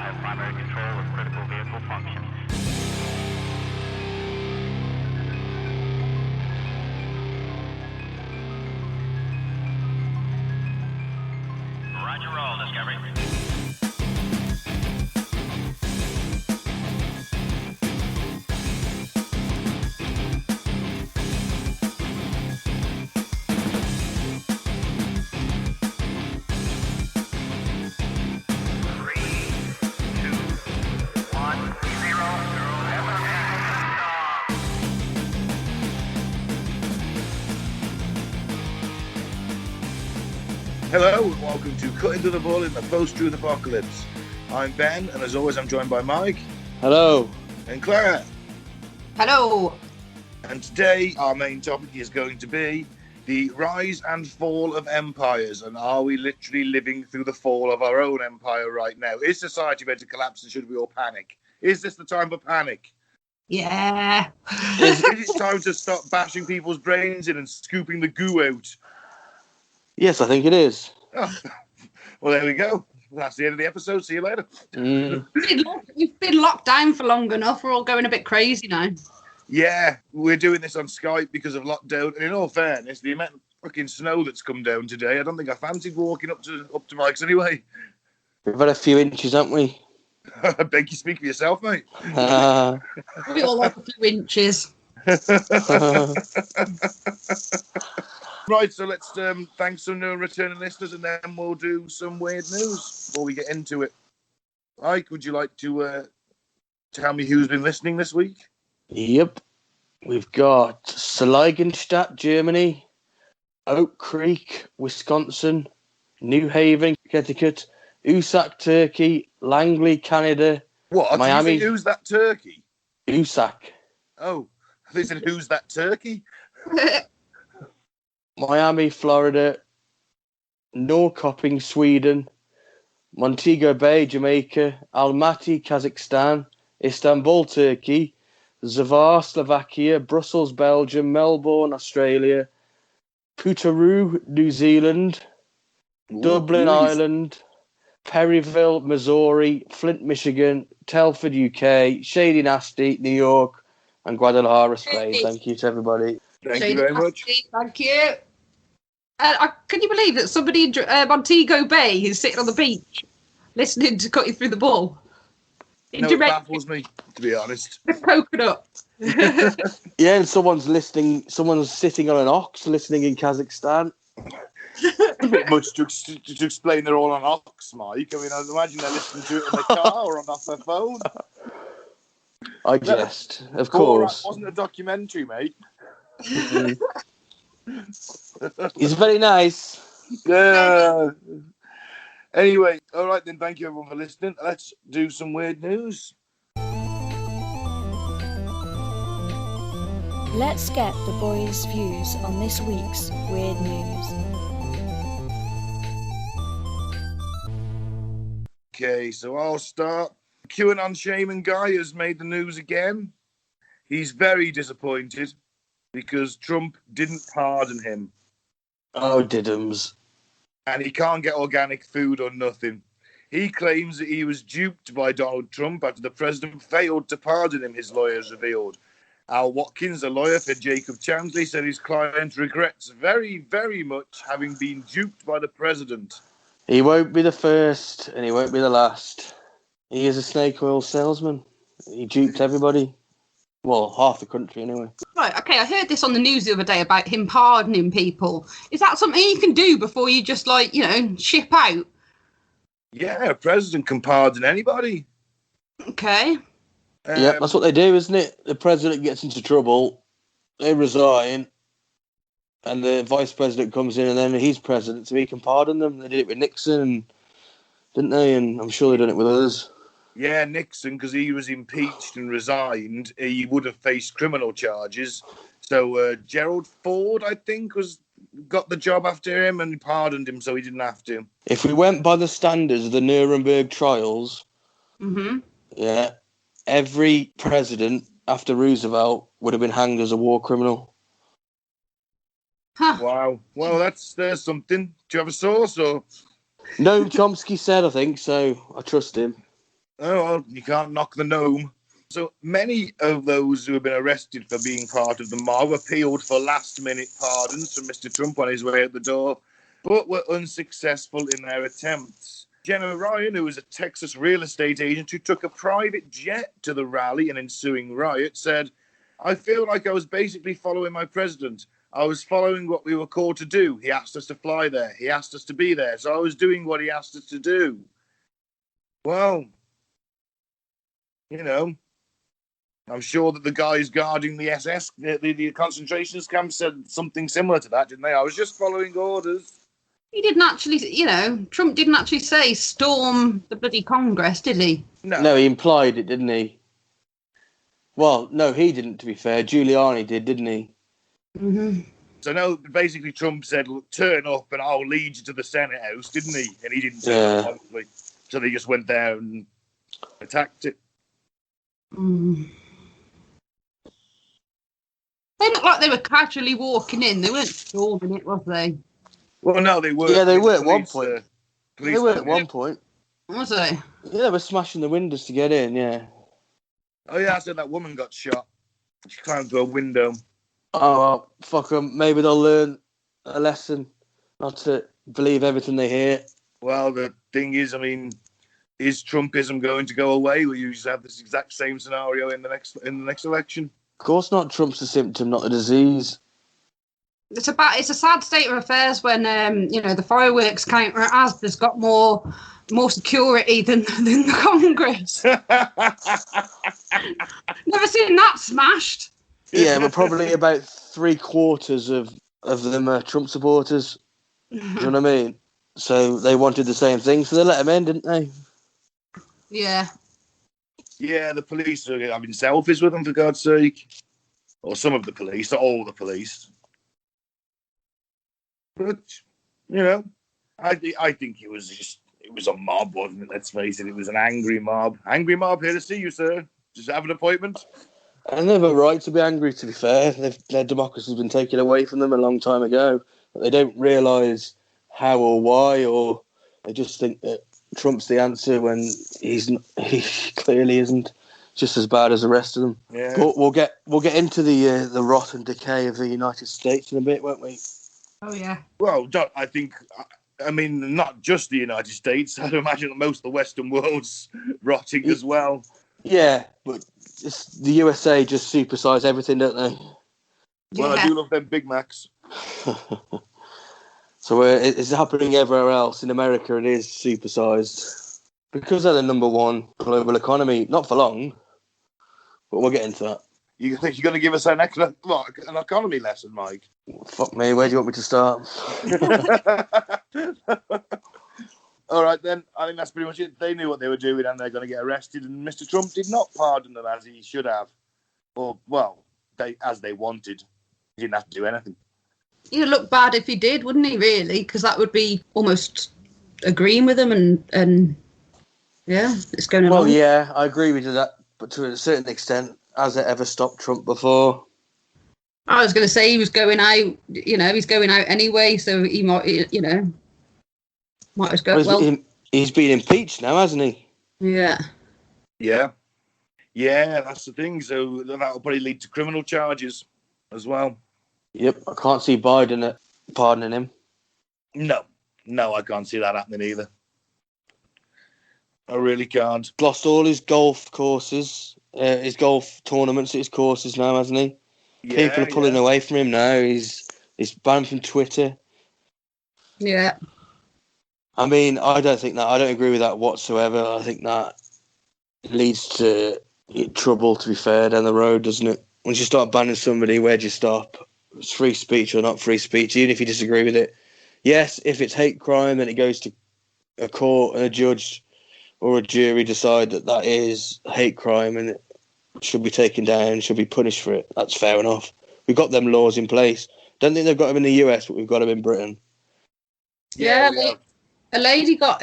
have primary control of critical vehicle functions. Roger roll, Discovery. Hello and welcome to Cutting to the Bull in the Post-Truth Apocalypse. I'm Ben, and as always I'm joined by Mike. Hello. And Claire. Hello. And today our main topic is going to be the rise and fall of empires, and are we literally living through the fall of our own empire right now? Is society ready to collapse, and should we all panic? Is this the time for panic? Yeah. Is it time to stop bashing people's brains in and scooping the goo out? Yes, I think it is. Oh, well, there we go. That's the end of the episode. See you later. We've been locked down for long enough. We're all going a bit crazy now. Yeah, we're doing this on Skype because of lockdown. And in all fairness, the amount of fucking snow that's come down today, I don't think I fancied walking up to Mike's anyway. We've had a few inches, haven't we? I beg you speak for yourself, mate. We all have a few inches. Right, so let's thank some new and returning listeners, and then we'll do some weird news before we get into it. Mike, would you like to tell me who's been listening this week? Yep. We've got Seligenstadt, Germany, Oak Creek, Wisconsin, New Haven, Connecticut, Usak, Turkey, Langley, Canada, What? Miami. You say, who's that turkey? Usak. Oh, they said, who's that turkey? Miami, Florida, Norrköping, Sweden, Montego Bay, Jamaica, Almaty, Kazakhstan, Istanbul, Turkey, Zavar, Slovakia, Brussels, Belgium, Melbourne, Australia, Putaroo, New Zealand, Dublin, nice. Ireland, Perryville, Missouri, Flint, Michigan, Telford, UK, Shady Nasty, New York, and Guadalajara, Spain. Thank you to everybody. Thank you very much. Thank you. Can you believe that somebody in Montego Bay is sitting on the beach listening to Cutting Through the Bull? No, it baffles me, to be honest. With coconut. Yeah, and someone's sitting on an ox listening in Kazakhstan. A bit much to explain they're all on ox, Mike. I mean, I imagine they're listening to it in the car or off their phone. I jest, of course. It wasn't a documentary, mate. He's very nice. Yeah. Anyway, all right then. Thank you everyone for listening. Let's do some weird news. Let's get the boys' views on this week's weird news. Okay, so I'll start. QAnon shaman guy has made the news again. He's very disappointed because Trump didn't pardon him. Oh, diddums. And he can't get organic food or nothing. He claims that he was duped by Donald Trump after the president failed to pardon him, his lawyers revealed. Al Watkins, a lawyer for Jacob Chansley, said his client regrets very, very much having been duped by the president. He won't be the first, and he won't be the last. He is a snake oil salesman. He duped everybody. Well, half the country, anyway. Right, okay, I heard this on the news the other day about him pardoning people. Is that something you can do before you just, ship out? Yeah, a president can pardon anybody. Okay. Yeah, that's what they do, isn't it? The president gets into trouble, they resign, and the vice president comes in, and then he's president, so he can pardon them. They did it with Nixon, didn't they? And I'm sure they've done it with others. Yeah, Nixon, because he was impeached and resigned, he would have faced criminal charges. So Gerald Ford, I think, got the job after him and pardoned him, so he didn't have to. If we went by the standards of the Nuremberg trials, yeah, every president after Roosevelt would have been hanged as a war criminal. Huh. Wow. Well, there's something. Do you have a source or? No, Chomsky said, I think, so I trust him. Oh, well, you can't knock the gnome. So many of those who have been arrested for being part of the mob appealed for last-minute pardons from Mr. Trump on his way out the door, but were unsuccessful in their attempts. Jenna Ryan, who was a Texas real estate agent who took a private jet to the rally and ensuing riot, said, "I feel like I was basically following my president. I was following what we were called to do. He asked us to fly there. He asked us to be there. So I was doing what he asked us to do." Well, you know, I'm sure that the guys guarding the SS, the concentration camp, said something similar to that, didn't they? I was just following orders. He didn't actually, Trump didn't actually say storm the bloody Congress, did he? No, he implied it, didn't he? Well, no, he didn't, to be fair. Giuliani did, didn't he? Mm-hmm. So no, basically Trump said, "Look, turn up and I'll lead you to the Senate House," didn't he? And he didn't say that, obviously. So they just went there and attacked it. Mm. They looked like they were casually walking in. They weren't storming it, was they? Well, no, they were. Yeah, they were at one point. They were at one point. Was they? Yeah, they were smashing the windows to get in, yeah. Oh, yeah, I said that woman got shot. She climbed through a window. Oh, well, fuck them. Maybe they'll learn a lesson not to believe everything they hear. Well, the thing is, I mean, is Trumpism going to go away? Will you have this exact same scenario in the next election? Of course not. Trump's a symptom, not a disease. It's a sad state of affairs when the fireworks counter at Asda's got more security than the Congress. Never seen that smashed. Yeah, but probably about 3/4 of them are Trump supporters. Do you know what I mean? So they wanted the same thing, so they let him in, didn't they? Yeah. Yeah, the police are having selfies with them, for God's sake. Or some of the police, not all the police. But, I think it was a mob, wasn't it? Let's face it, it was an angry mob. Angry mob, here to see you, sir. Just have an appointment. And they have a right to be angry, to be fair. Their democracy's been taken away from them a long time ago. But they don't realise how or why, or they just think that Trump's the answer when he clearly isn't. Just as bad as the rest of them. Yeah. But we'll get into the rot and decay of the United States in a bit, won't we? Oh yeah. Well, I mean, not just the United States. I'd imagine that most of the Western world's rotting as well. Yeah, but the USA just supersize everything, don't they? Well, Yeah. I do love them Big Macs. So it's happening everywhere else. In America, it is supersized. Because they're the number one global economy. Not for long, but we'll get into that. You think you're going to give us an economy lesson, Mike? Fuck me, where do you want me to start? All right, then. I think that's pretty much it. They knew what they were doing and they're going to get arrested. And Mr. Trump did not pardon them as he should have. Or, well, as they wanted. He didn't have to do anything. He'd look bad if he did, wouldn't he, really? Because that would be almost agreeing with him and yeah, it's going along. Well, yeah, I agree with you that. But to a certain extent, has it ever stopped Trump before? I was going to say he was going out, he's going out anyway, so he might, might as well. He's been impeached now, hasn't he? Yeah. Yeah. Yeah, that's the thing. So that'll probably lead to criminal charges as well. Yep, I can't see Biden pardoning him. No, I can't see that happening either. I really can't. Lost all his golf courses, his golf tournaments, his courses now, hasn't he? Yeah, People are pulling away from him now. He's banned from Twitter. Yeah. I mean, I don't agree with that whatsoever. I think that leads to trouble, to be fair, down the road, doesn't it? Once you start banning somebody, where do you stop? It's free speech or not free speech, even if you disagree with it. Yes, if it's hate crime, then it goes to a court and a judge or a jury decide that is hate crime and it should be taken down, should be punished for it. That's fair enough. We've got them laws in place. Don't think they've got them in the US, but we've got them in Britain. Yeah, a lady got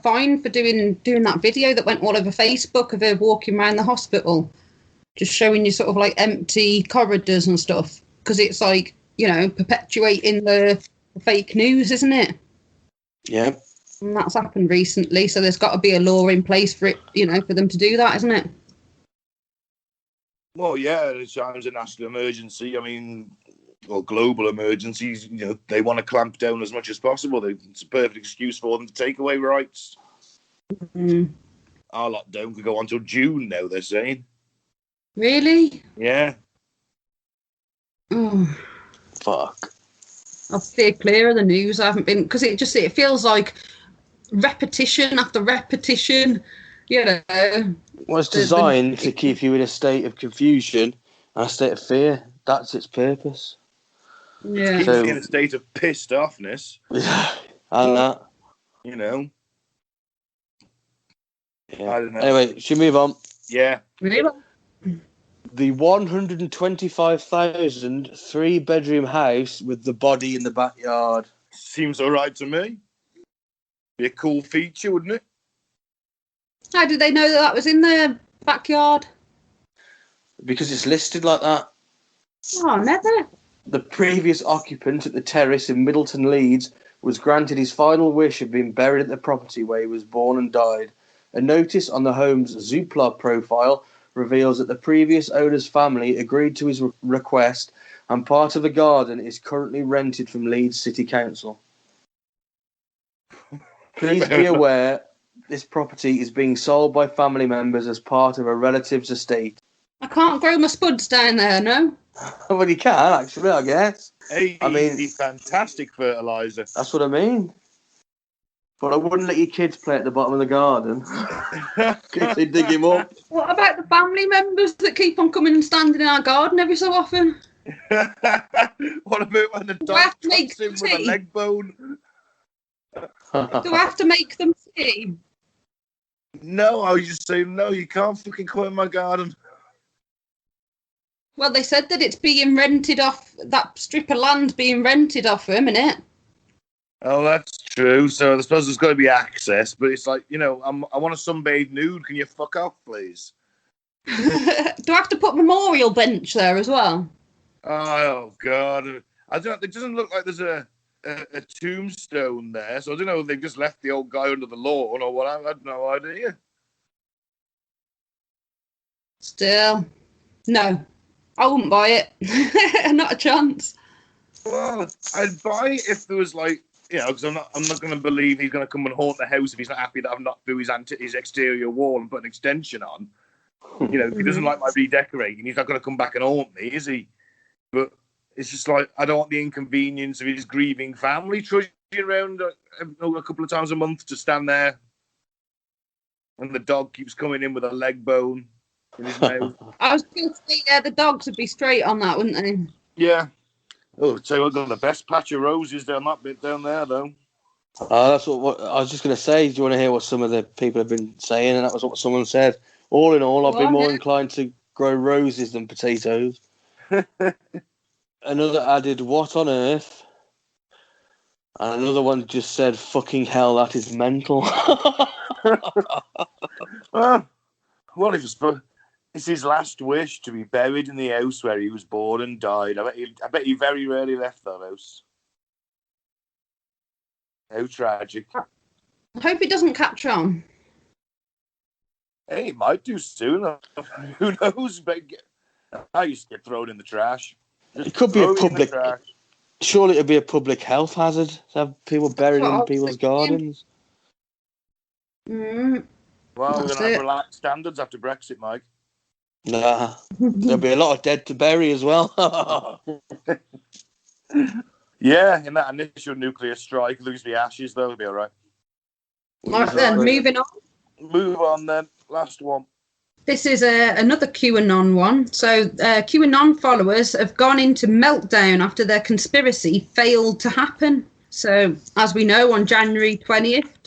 fined for doing that video that went all over Facebook of her walking around the hospital, just showing you sort of like empty corridors and stuff, because it's like, perpetuating the fake news, isn't it? Yeah. And that's happened recently, so there's got to be a law in place for it, for them to do that, isn't it? Well, yeah, it's times a national emergency. I mean, well, global emergencies, they want to clamp down as much as possible. It's a perfect excuse for them to take away rights. Our lockdown could go on till June now, they're saying. Really? Yeah. Oh. Fuck. I'll steer clear of the news. I haven't been, because it feels like repetition after repetition, Well, it's designed to keep you in a state of confusion and a state of fear. That's its purpose. Yeah. Keeps you in a state of pissed offness. Yeah, and that. Yeah. I don't know. Anyway, should we move on? Yeah. Really? The 125,000 3-bedroom house with the body in the backyard. Seems all right to me. Be a cool feature, wouldn't it? How did they know that was in their backyard? Because it's listed like that. Oh, never. The previous occupant at the terrace in Middleton, Leeds, was granted his final wish of being buried at the property where he was born and died. A notice on the home's Zoopla profile reveals that the previous owner's family agreed to his request, and part of the garden is currently rented from Leeds City Council. Please be aware this property is being sold by family members as part of a relative's estate. I can't grow my spuds down there, no? Well, you can, actually, I guess. Hey, I mean, he's fantastic fertiliser. That's what I mean. But I wouldn't let your kids play at the bottom of the garden. If they dig him up. What about the family members that keep on coming and standing in our garden every so often? What about when the dog takes him with a leg bone? Do I have to make them tea? No, I was just saying, no, you can't fucking come in my garden. Well, they said that it's being rented off, that strip of land being rented off them, innit? Oh, that's true. So I suppose there's got to be access, but it's like, I want to sunbathe nude. Can you fuck off, please? Do I have to put a memorial bench there as well? Oh, God. It doesn't look like there's a tombstone there, so I don't know if they've just left the old guy under the lawn or what. I had no idea. Still, no. I wouldn't buy it. Not a chance. Well, I'd buy it if there was because I'm not going to believe he's going to come and haunt the house if he's not happy that I've knocked through his exterior wall and put an extension on. If he doesn't like my redecorating, he's not going to come back and haunt me, is he? But it's just like, I don't want the inconvenience of his grieving family trudging around a couple of times a month to stand there. And the dog keeps coming in with a leg bone in his mouth. I was going to say, the dogs would be straight on that, wouldn't they? Yeah. Oh, tell you what, got the best patch of roses down that bit down there, though. That's what I was just going to say. Do you want to hear what some of the people have been saying? And that was what someone said. All in all, I've been more inclined to grow roses than potatoes. Another added, what on earth? And another one just said, fucking hell, that is mental. Well, what if it's his last wish to be buried in the house where he was born and died? I bet he very rarely left that house. How tragic. I hope it doesn't catch on. Hey, it might do soon. Who knows? But I used to get thrown in the trash. It could be a public... Surely it'd be a public health hazard to have people buried in people's gardens. Well, we're going to have relaxed standards after Brexit, Mike. Nah. There'll be a lot of dead to bury as well. Yeah, in that initial nuclear strike, lose the ashes, though, it'll be all right. Right then, moving on. Move on then. Last one. This is another QAnon one. So QAnon followers have gone into meltdown after their conspiracy failed to happen. So as we know, on January 20th,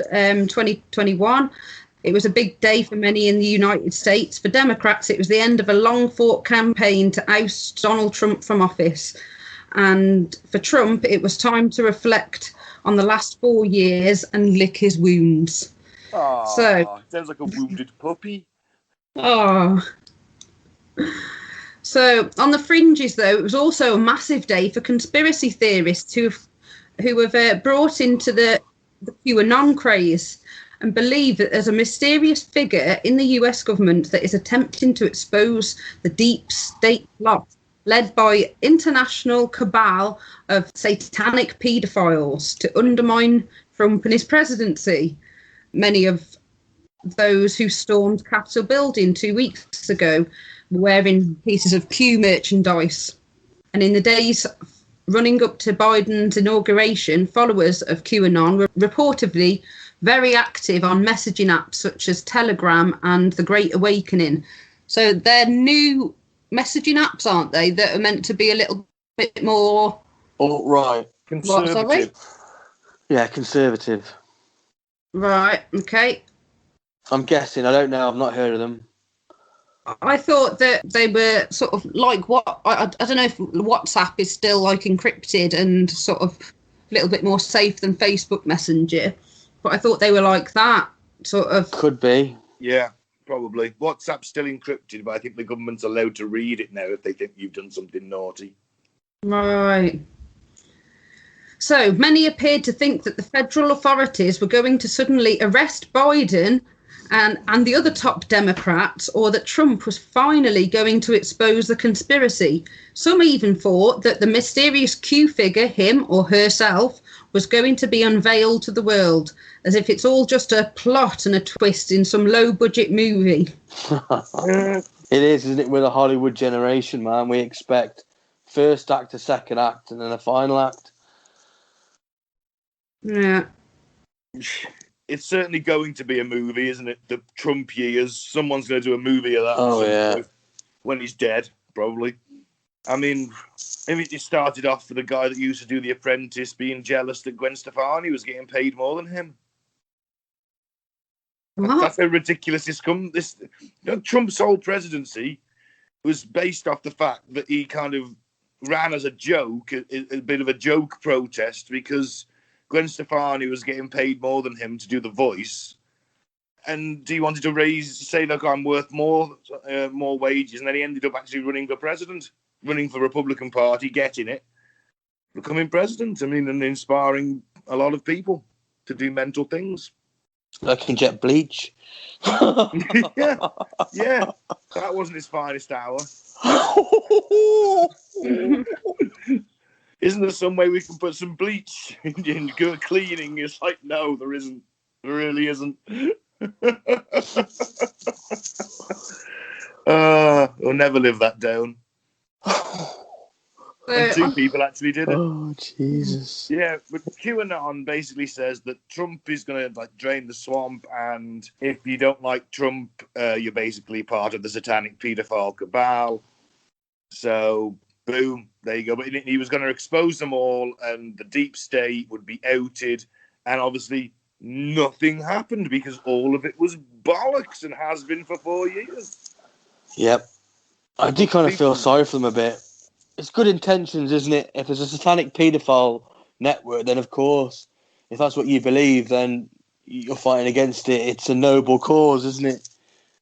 2021, it was a big day for many in the United States. For Democrats, it was the end of a long-fought campaign to oust Donald Trump from office. And for Trump, it was time to reflect on the last 4 years and lick his wounds. Oh, so, sounds like a wounded puppy. Oh. So on the fringes, though, it was also a massive day for conspiracy theorists who have brought into the the QAnon craze and believe that there's a mysterious figure in the US government that is attempting to expose the deep state plot led by international cabal of satanic paedophiles to undermine Trump and his presidency. Many of those who stormed Capitol building 2 weeks ago were wearing pieces of Q merchandise. And in the days running up to Biden's inauguration, followers of QAnon were reportedly very active on messaging apps such as Telegram and The Great Awakening. So they're new messaging apps, aren't they, that are meant to be a little bit more... Alt-right. Conservative. What, sorry? Yeah, conservative. Right, okay. I'm guessing. I don't know. I've not heard of them. I thought that they were sort of like what... I don't know if WhatsApp is still like encrypted and sort of a little bit more safe than Facebook Messenger, but I thought they were like that, sort of... Could be. Yeah, probably. WhatsApp's still encrypted, but I think the government's allowed to read it now if they think you've done something naughty. Right. So many appeared to think that the federal authorities were going to suddenly arrest Biden and the other top Democrats, or that Trump was finally going to expose the conspiracy. Some even thought that the mysterious Q figure, him or herself, was going to be unveiled to the world, as if it's all just a plot and a twist in some low-budget movie. It is, isn't it? We're the Hollywood generation, man. We expect first act, a second act, and then a final act. Yeah. It's certainly going to be a movie, isn't it? The Trump years. Someone's going to do a movie of that. Oh, yeah. When he's dead, probably. I mean, maybe it started off with the guy that used to do The Apprentice being jealous that Gwen Stefani was getting paid more than him. What? That's how ridiculous this comes. Trump's whole presidency was based off the fact that he kind of ran as a joke, a bit of a joke protest, because Gwen Stefani was getting paid more than him to do the voice, and he wanted to say, look, I'm worth more wages, and then he ended up actually running for president, running for the Republican Party, getting it, becoming president. I mean, and inspiring a lot of people to do mental things. Like inject bleach. yeah, that wasn't his finest hour. Isn't there some way we can put some bleach in good cleaning? It's like, no, there isn't. There really isn't. We'll never live that down. And two people actually did it. Oh, Jesus. Yeah, but QAnon basically says that Trump is going to drain the swamp, and if you don't like Trump, you're basically part of the satanic paedophile cabal. So, boom, there you go. But he was going to expose them all, and the deep state would be outed, and obviously nothing happened because all of it was bollocks and has been for 4 years. Yep. I do kind of feel sorry for them a bit. It's good intentions, isn't it? If there's a satanic paedophile network, then of course, if that's what you believe, then you're fighting against it. It's a noble cause, isn't it?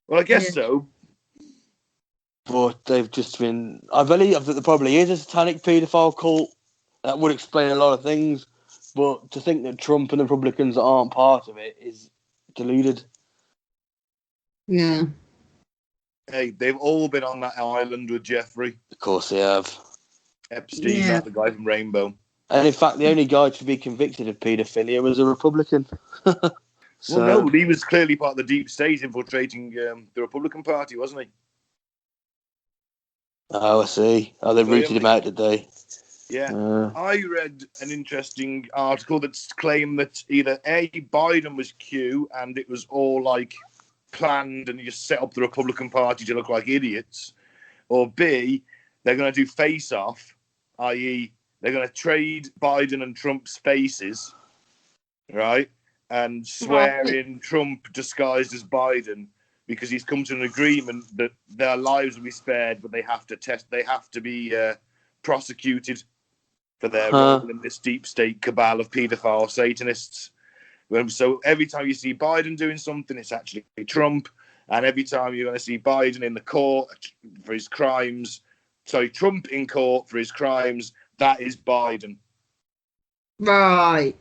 Well, I guess so. But they've just been... I believe that there probably is a satanic paedophile cult. That would explain a lot of things. But to think that Trump and the Republicans aren't part of it is deluded. Yeah. Hey, they've all been on that island with Jeffrey. Of course they have. Epstein, not the guy from Rainbow. And in fact, the only guy to be convicted of paedophilia was a Republican. So, well, no, but he was clearly part of the deep state infiltrating the Republican Party, wasn't he? Oh, I see. Oh, they rooted him out, did they? Yeah. I read an interesting article that claimed that either A, Biden was Q and it was all planned and you just set up the Republican Party to look like idiots, or B, they're going to do face-off, i.e. they're going to trade Biden and Trump's faces, right, and swear in Trump disguised as Biden because he's come to an agreement that their lives will be spared, but they have to be prosecuted for their role in this deep state cabal of paedophile Satanists. So every time you see Biden doing something, it's actually Trump. And every time you're going to see Biden in the court for his crimes, Trump in court for his crimes, that is Biden. Right.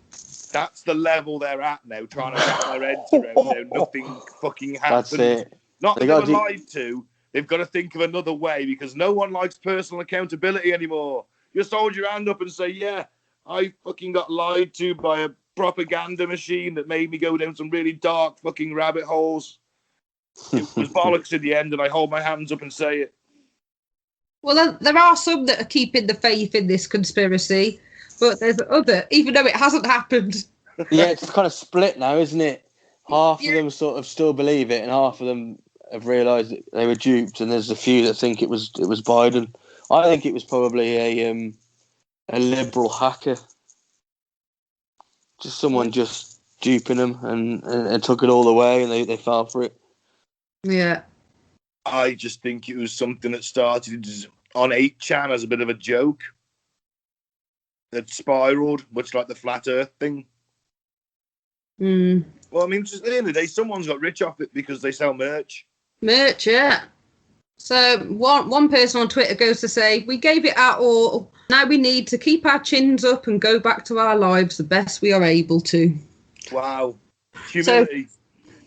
That's the level they're at now, trying to wrap their heads around now. Nothing fucking happens. That's it. Not They that they were gotta lied to. They've got to think of another way because no one likes personal accountability anymore. Just hold your hand up and say, yeah, I fucking got lied to by a propaganda machine that made me go down some really dark fucking rabbit holes. It was bollocks in the end, and I hold my hands up and say it. Well, there are some that are keeping the faith in this conspiracy, but there's other, even though it hasn't happened. Yeah, it's kind of split now, isn't it? Half of them sort of still believe it, and half of them have realised that they were duped. And there's a few that think it was Biden. I think it was probably a liberal hacker, just someone just duping them, and took it all away, and they fell for it. Yeah. I just think it was something that started on 8chan as a bit of a joke that spiraled, much like the flat Earth thing. Mm. Well, I mean, just at the end of the day, someone's got rich off it because they sell merch. Merch, yeah. So one person on Twitter goes to say, we gave it our all. Now we need to keep our chins up and go back to our lives the best we are able to. Wow. Humility. So,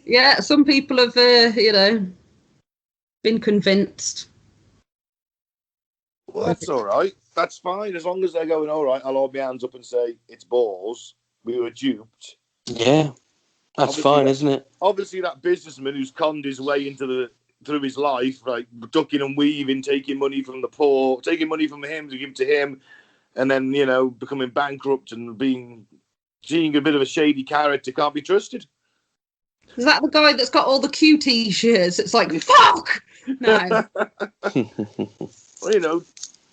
yeah, some people have, been convinced. Well, that's all right. That's fine. As long as they're going, all right, I'll hold my hands up and say, it's balls. We were duped. Yeah, that's Obviously fine, isn't it? Obviously, that businessman who's conned his way through his life, like ducking and weaving, taking money from the poor, taking money from him to give to him, and then, becoming bankrupt and seeing a bit of a shady character, can't be trusted. Is that the guy that's got all the Q T-shirts? It's like, fuck! No. Well,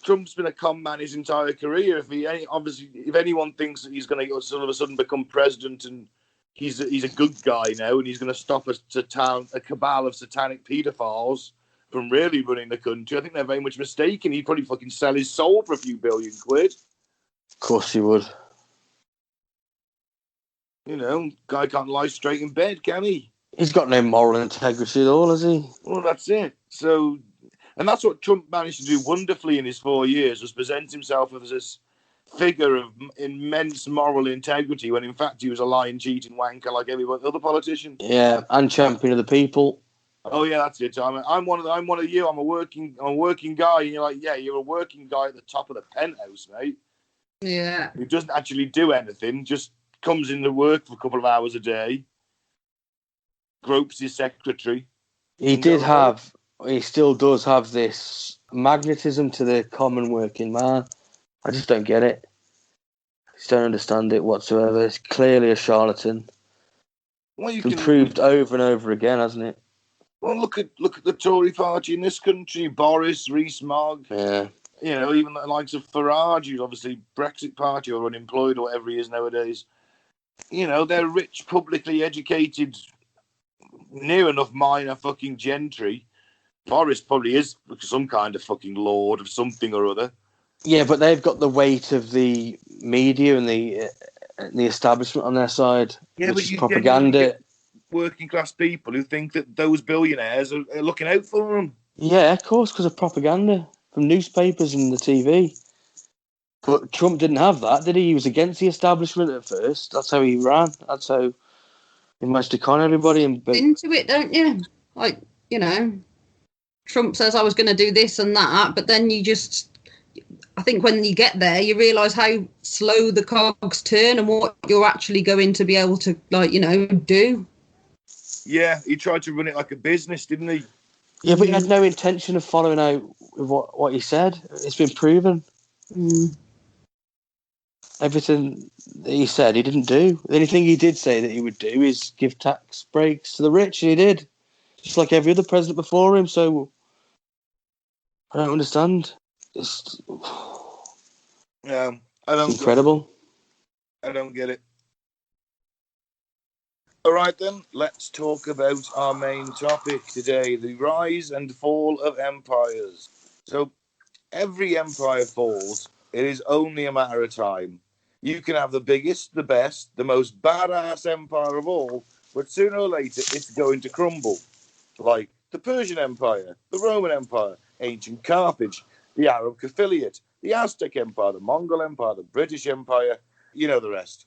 Trump's been a con man his entire career. If anyone thinks that he's going to sort of a sudden become president and he's a good guy now and he's going to stop a cabal of satanic paedophiles from really running the country, I think they're very much mistaken. He'd probably fucking sell his soul for a few billion quid. Of course he would. Guy can't lie straight in bed, can he? He's got no moral integrity at all, has he? Well, that's it. So, and that's what Trump managed to do wonderfully in his 4 years, was present himself as this figure of immense moral integrity when in fact he was a lying, cheating wanker like every other politician. Yeah, and champion of the people. Oh yeah, that's it. I'm one of you. I'm a working guy, and you're like, yeah, you're a working guy at the top of the penthouse, mate. Yeah. Who doesn't actually do anything, just comes into work for a couple of hours a day, gropes his secretary. He still does have this magnetism to the common working man. I just don't get it. I just don't understand it whatsoever. It's clearly a charlatan. Well, it's been proved over and over again, hasn't it? Well, look at the Tory party in this country. Boris, Rees-Mogg. Yeah. Even the likes of Farage, who's obviously Brexit party or unemployed or whatever he is nowadays. They're rich, publicly educated, near enough minor fucking gentry. Boris probably is some kind of fucking lord of something or other. Yeah, but they've got the weight of the media and the establishment on their side. Yeah, which is propaganda. Working class people who think that those billionaires are looking out for them. Yeah, of course, because of propaganda from newspapers and the TV. But Trump didn't have that, did he? He was against the establishment at first. That's how he ran. That's how he managed to con everybody. Into it, don't you? Like, Trump says I was going to do this and that, but then I think when you get there, you realise how slow the cogs turn and what you're actually going to be able to, do. Yeah, he tried to run it like a business, didn't he? Yeah, but he had no intention of following out with what he said. It's been proven. Mm. Everything that he said, he didn't do. The only thing he did say that he would do is give tax breaks to the rich, and he did. Just like every other president before him, so I don't understand. It's incredible. I don't get it. All right, then, let's talk about our main topic today, the rise and fall of empires. So, every empire falls. It is only a matter of time. You can have the biggest, the best, the most badass empire of all, but sooner or later, it's going to crumble. Like the Persian Empire, the Roman Empire, ancient Carthage, the Arab Caliphate, the Aztec Empire, the Mongol Empire, the British Empire, the rest.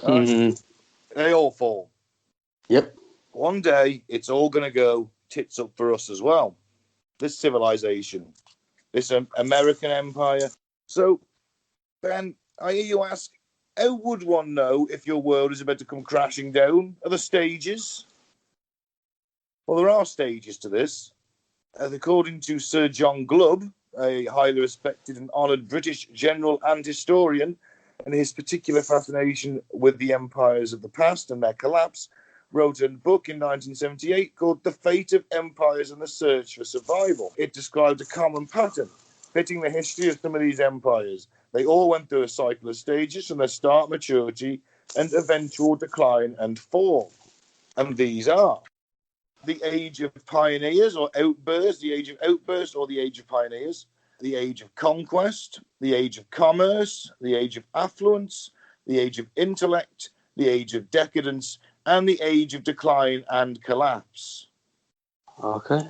They all fall. Yep. One day, it's all going to go tits up for us as well. This civilization, this American empire. So, Ben, I hear you ask, how would one know if your world is about to come crashing down? Are there stages? Well, there are stages to this. According to Sir John Glubb, a highly respected and honoured British general and historian, and his particular fascination with the empires of the past and their collapse, wrote a book in 1978 called The Fate of Empires and the Search for Survival. It described a common pattern, fitting the history of some of these empires. They all went through a cycle of stages from their start, maturity, and eventual decline and fall. And these are the age of pioneers or outburst, the age of outburst or the age of pioneers, the age of conquest, the age of commerce, the age of affluence, the age of intellect, the age of decadence, and the age of decline and collapse. Okay.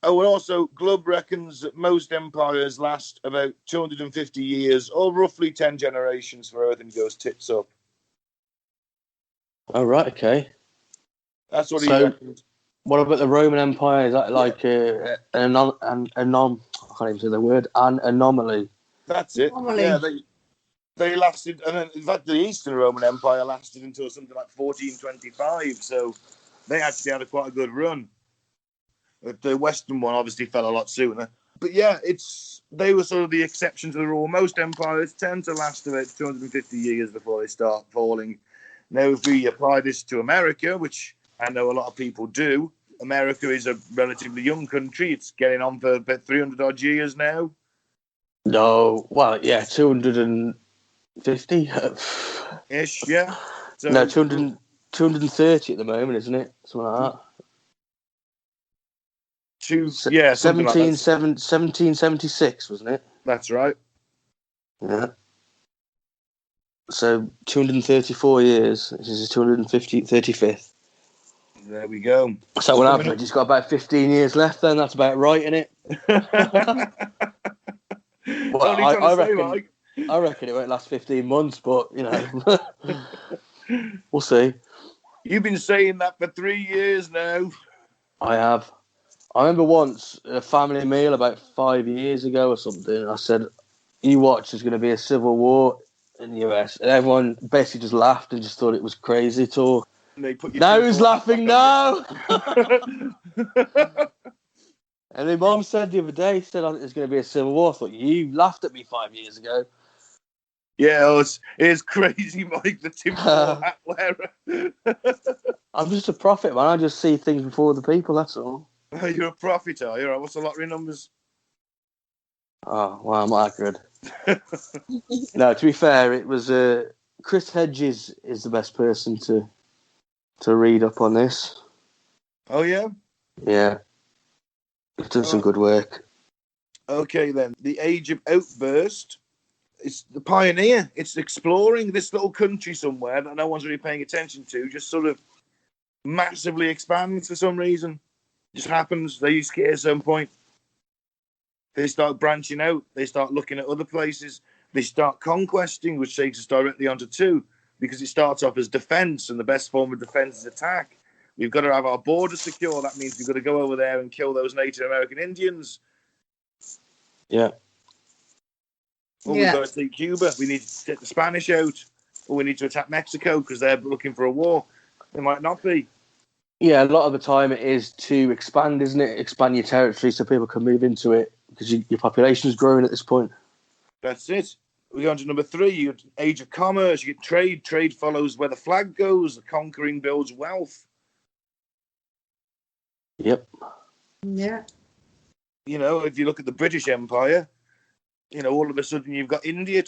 Oh, and also, Glubb reckons that most empires last about 250 years, or roughly 10 generations, for everything goes tits up. Oh, right, okay. That's what he So, reckons. what about the Roman Empire? Is that like an I can't even say the word, an anomaly? That's it. Anomaly. Yeah, they lasted, and then, in fact, the Eastern Roman Empire lasted until something like 1425, so they actually had quite a good run. The Western one obviously fell a lot sooner. But yeah, they were sort of the exception to the rule. Most empires tend to last about 250 years before they start falling. Now, if we apply this to America, which I know a lot of people do, America is a relatively young country. It's getting on for about 300 odd years now. No, well, yeah, 250 ish, yeah. So, no, 230 at the moment, isn't it? Something like that. Something like that. 1776, wasn't it? That's right. Yeah. So 234 years. This is 235th. There we go. So on average, it's got about 15 years left. Then that's about right, isn't it? Well, I reckon it won't last 15 months, but you know, we'll see. You've been saying that for 3 years now. I have. I remember once a family meal about 5 years ago or something. I said, "You watch, there's going to be a civil war in the US," and everyone basically just laughed and just thought it was crazy talk. Now who's laughing now? And my mum said the other day, I think there's going to be a civil war. I thought, you laughed at me 5 years ago. Yeah, it's crazy, Mike, the tinfoil hat wearer. I'm just a prophet, man. I just see things before the people, that's all. You're a prophet, are you? What's the lottery numbers? Oh, well, I'm not that good. No, to be fair, it was Chris Hedges is the best person to read up on this. Oh, yeah? Yeah. He's done some good work. Okay, then. The age of outburst. It's the pioneer. It's exploring this little country somewhere that no one's really paying attention to. Just sort of massively expands for some reason. Just happens. They used to get at some point. They start branching out. They start looking at other places. They start conquesting, which takes us directly onto 2, because it starts off as defense, and the best form of defense is attack. We've got to have our borders secure. That means we've got to go over there and kill those Native American Indians. Yeah. Or we've got to take Cuba. We need to get the Spanish out. Or we need to attack Mexico because they're looking for a war. It might not be. Yeah, a lot of the time it is to expand, isn't it? Expand your territory so people can move into it because your population is growing at this point. That's it. We go on to number 3. You get age of commerce. You get trade. Trade follows where the flag goes. The conquering builds wealth. Yep. Yeah. You know, if you look at the British Empire, you know, all of a sudden you've got India.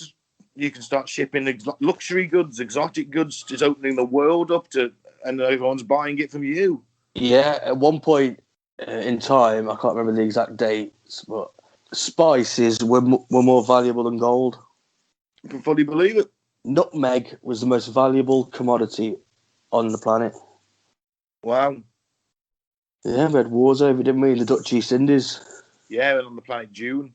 You can start shipping luxury goods, exotic goods. It's opening the world up to, and everyone's buying it from you. Yeah, at one point in time, I can't remember the exact dates, but spices were more valuable than gold. You can fully believe it. Nutmeg was the most valuable commodity on the planet. Wow. Yeah, we had wars over, didn't we, in the Dutch East Indies? Yeah, and on the planet June.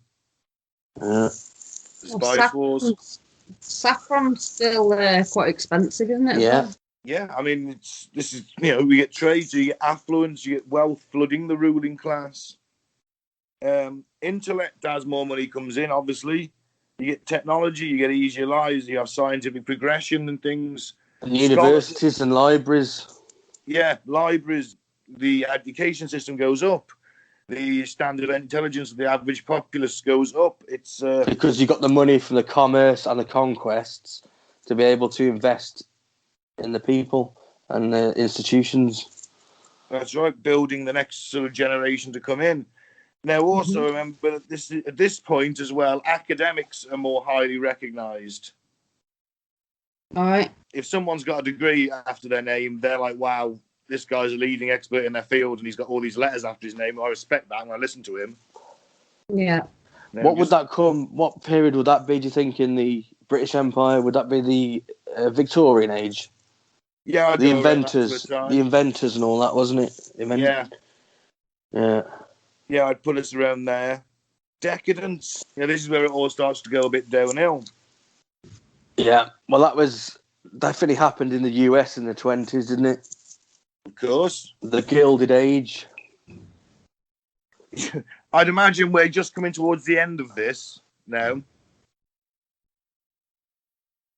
Yeah. The Spice Wars. saffron's still quite expensive, isn't it? as Yeah. well? Yeah, I mean, we get trade, so you get affluence, you get wealth flooding the ruling class. Intellect, as more money comes in, obviously. You get technology, you get easier lives, you have scientific progression and things. And universities and libraries. Yeah, libraries, the education system goes up. The standard of intelligence of the average populace goes up. It's because you got the money from the commerce and the conquests to be able to invest in the people and the institutions. That's right, building the next sort of generation to come in. Now, also remember that at this point as well, academics are more highly recognised. All right. If someone's got a degree after their name, they're like, wow, this guy's a leading expert in their field and he's got all these letters after his name. I respect that and I listen to him. Yeah. What period would that be, do you think, in the British Empire? Would that be the Victorian age? Yeah, the inventors and all that, wasn't it? Yeah, I'd put us around there. Decadence. Yeah, this is where it all starts to go a bit downhill. Yeah, well, that was definitely happened in the US in the 20s, didn't it? Of course. The Gilded Age. I'd imagine we're just coming towards the end of this now.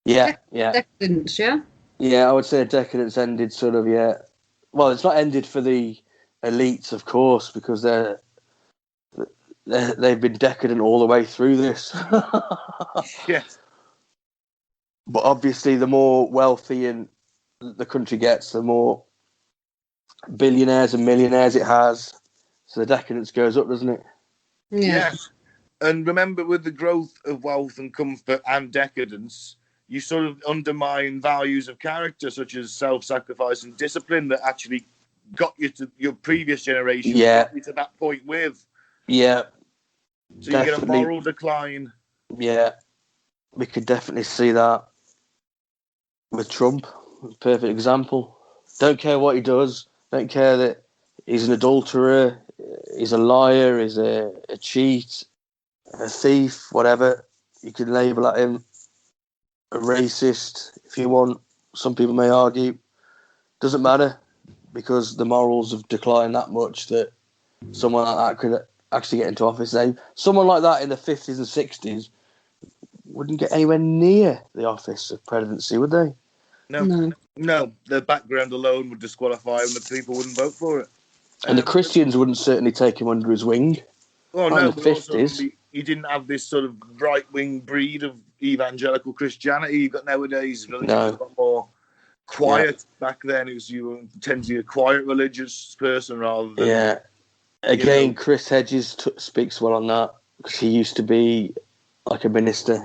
Yeah. Decadence, yeah? Yeah, I would say decadence ended sort of, yeah. Well, it's not ended for the elites, of course, because they've been decadent all the way through this. Yes. But obviously, the more wealthy the country gets, the more billionaires and millionaires it has. So the decadence goes up, doesn't it? Yeah. Yes. And remember, with the growth of wealth and comfort and decadence, you sort of undermine values of character, such as self-sacrifice and discipline, that actually got you to your previous generation. Yeah. Got you to that point with. Yeah. So you get a moral decline. Yeah. We could definitely see that with Trump. Perfect example. Don't care what he does. Don't care that he's an adulterer, he's a liar, he's a cheat, a thief, whatever. You can label at him a racist if you want. Some people may argue. Doesn't matter, because the morals have declined that much that someone like that could actually get into office. Someone like that in the 50s and 60s wouldn't get anywhere near the office of presidency, would they? No. The background alone would disqualify him. The people wouldn't vote for it. And the Christians wouldn't certainly take him under his wing. Well, Not no, in the but also 50s. he didn't have this sort of right-wing breed of evangelical Christianity you've got nowadays. Religion was a lot more quiet back then. It was you tend to be a quiet religious person rather than... Yeah. Again, Chris Hedges speaks well on that, because he used to be like a minister.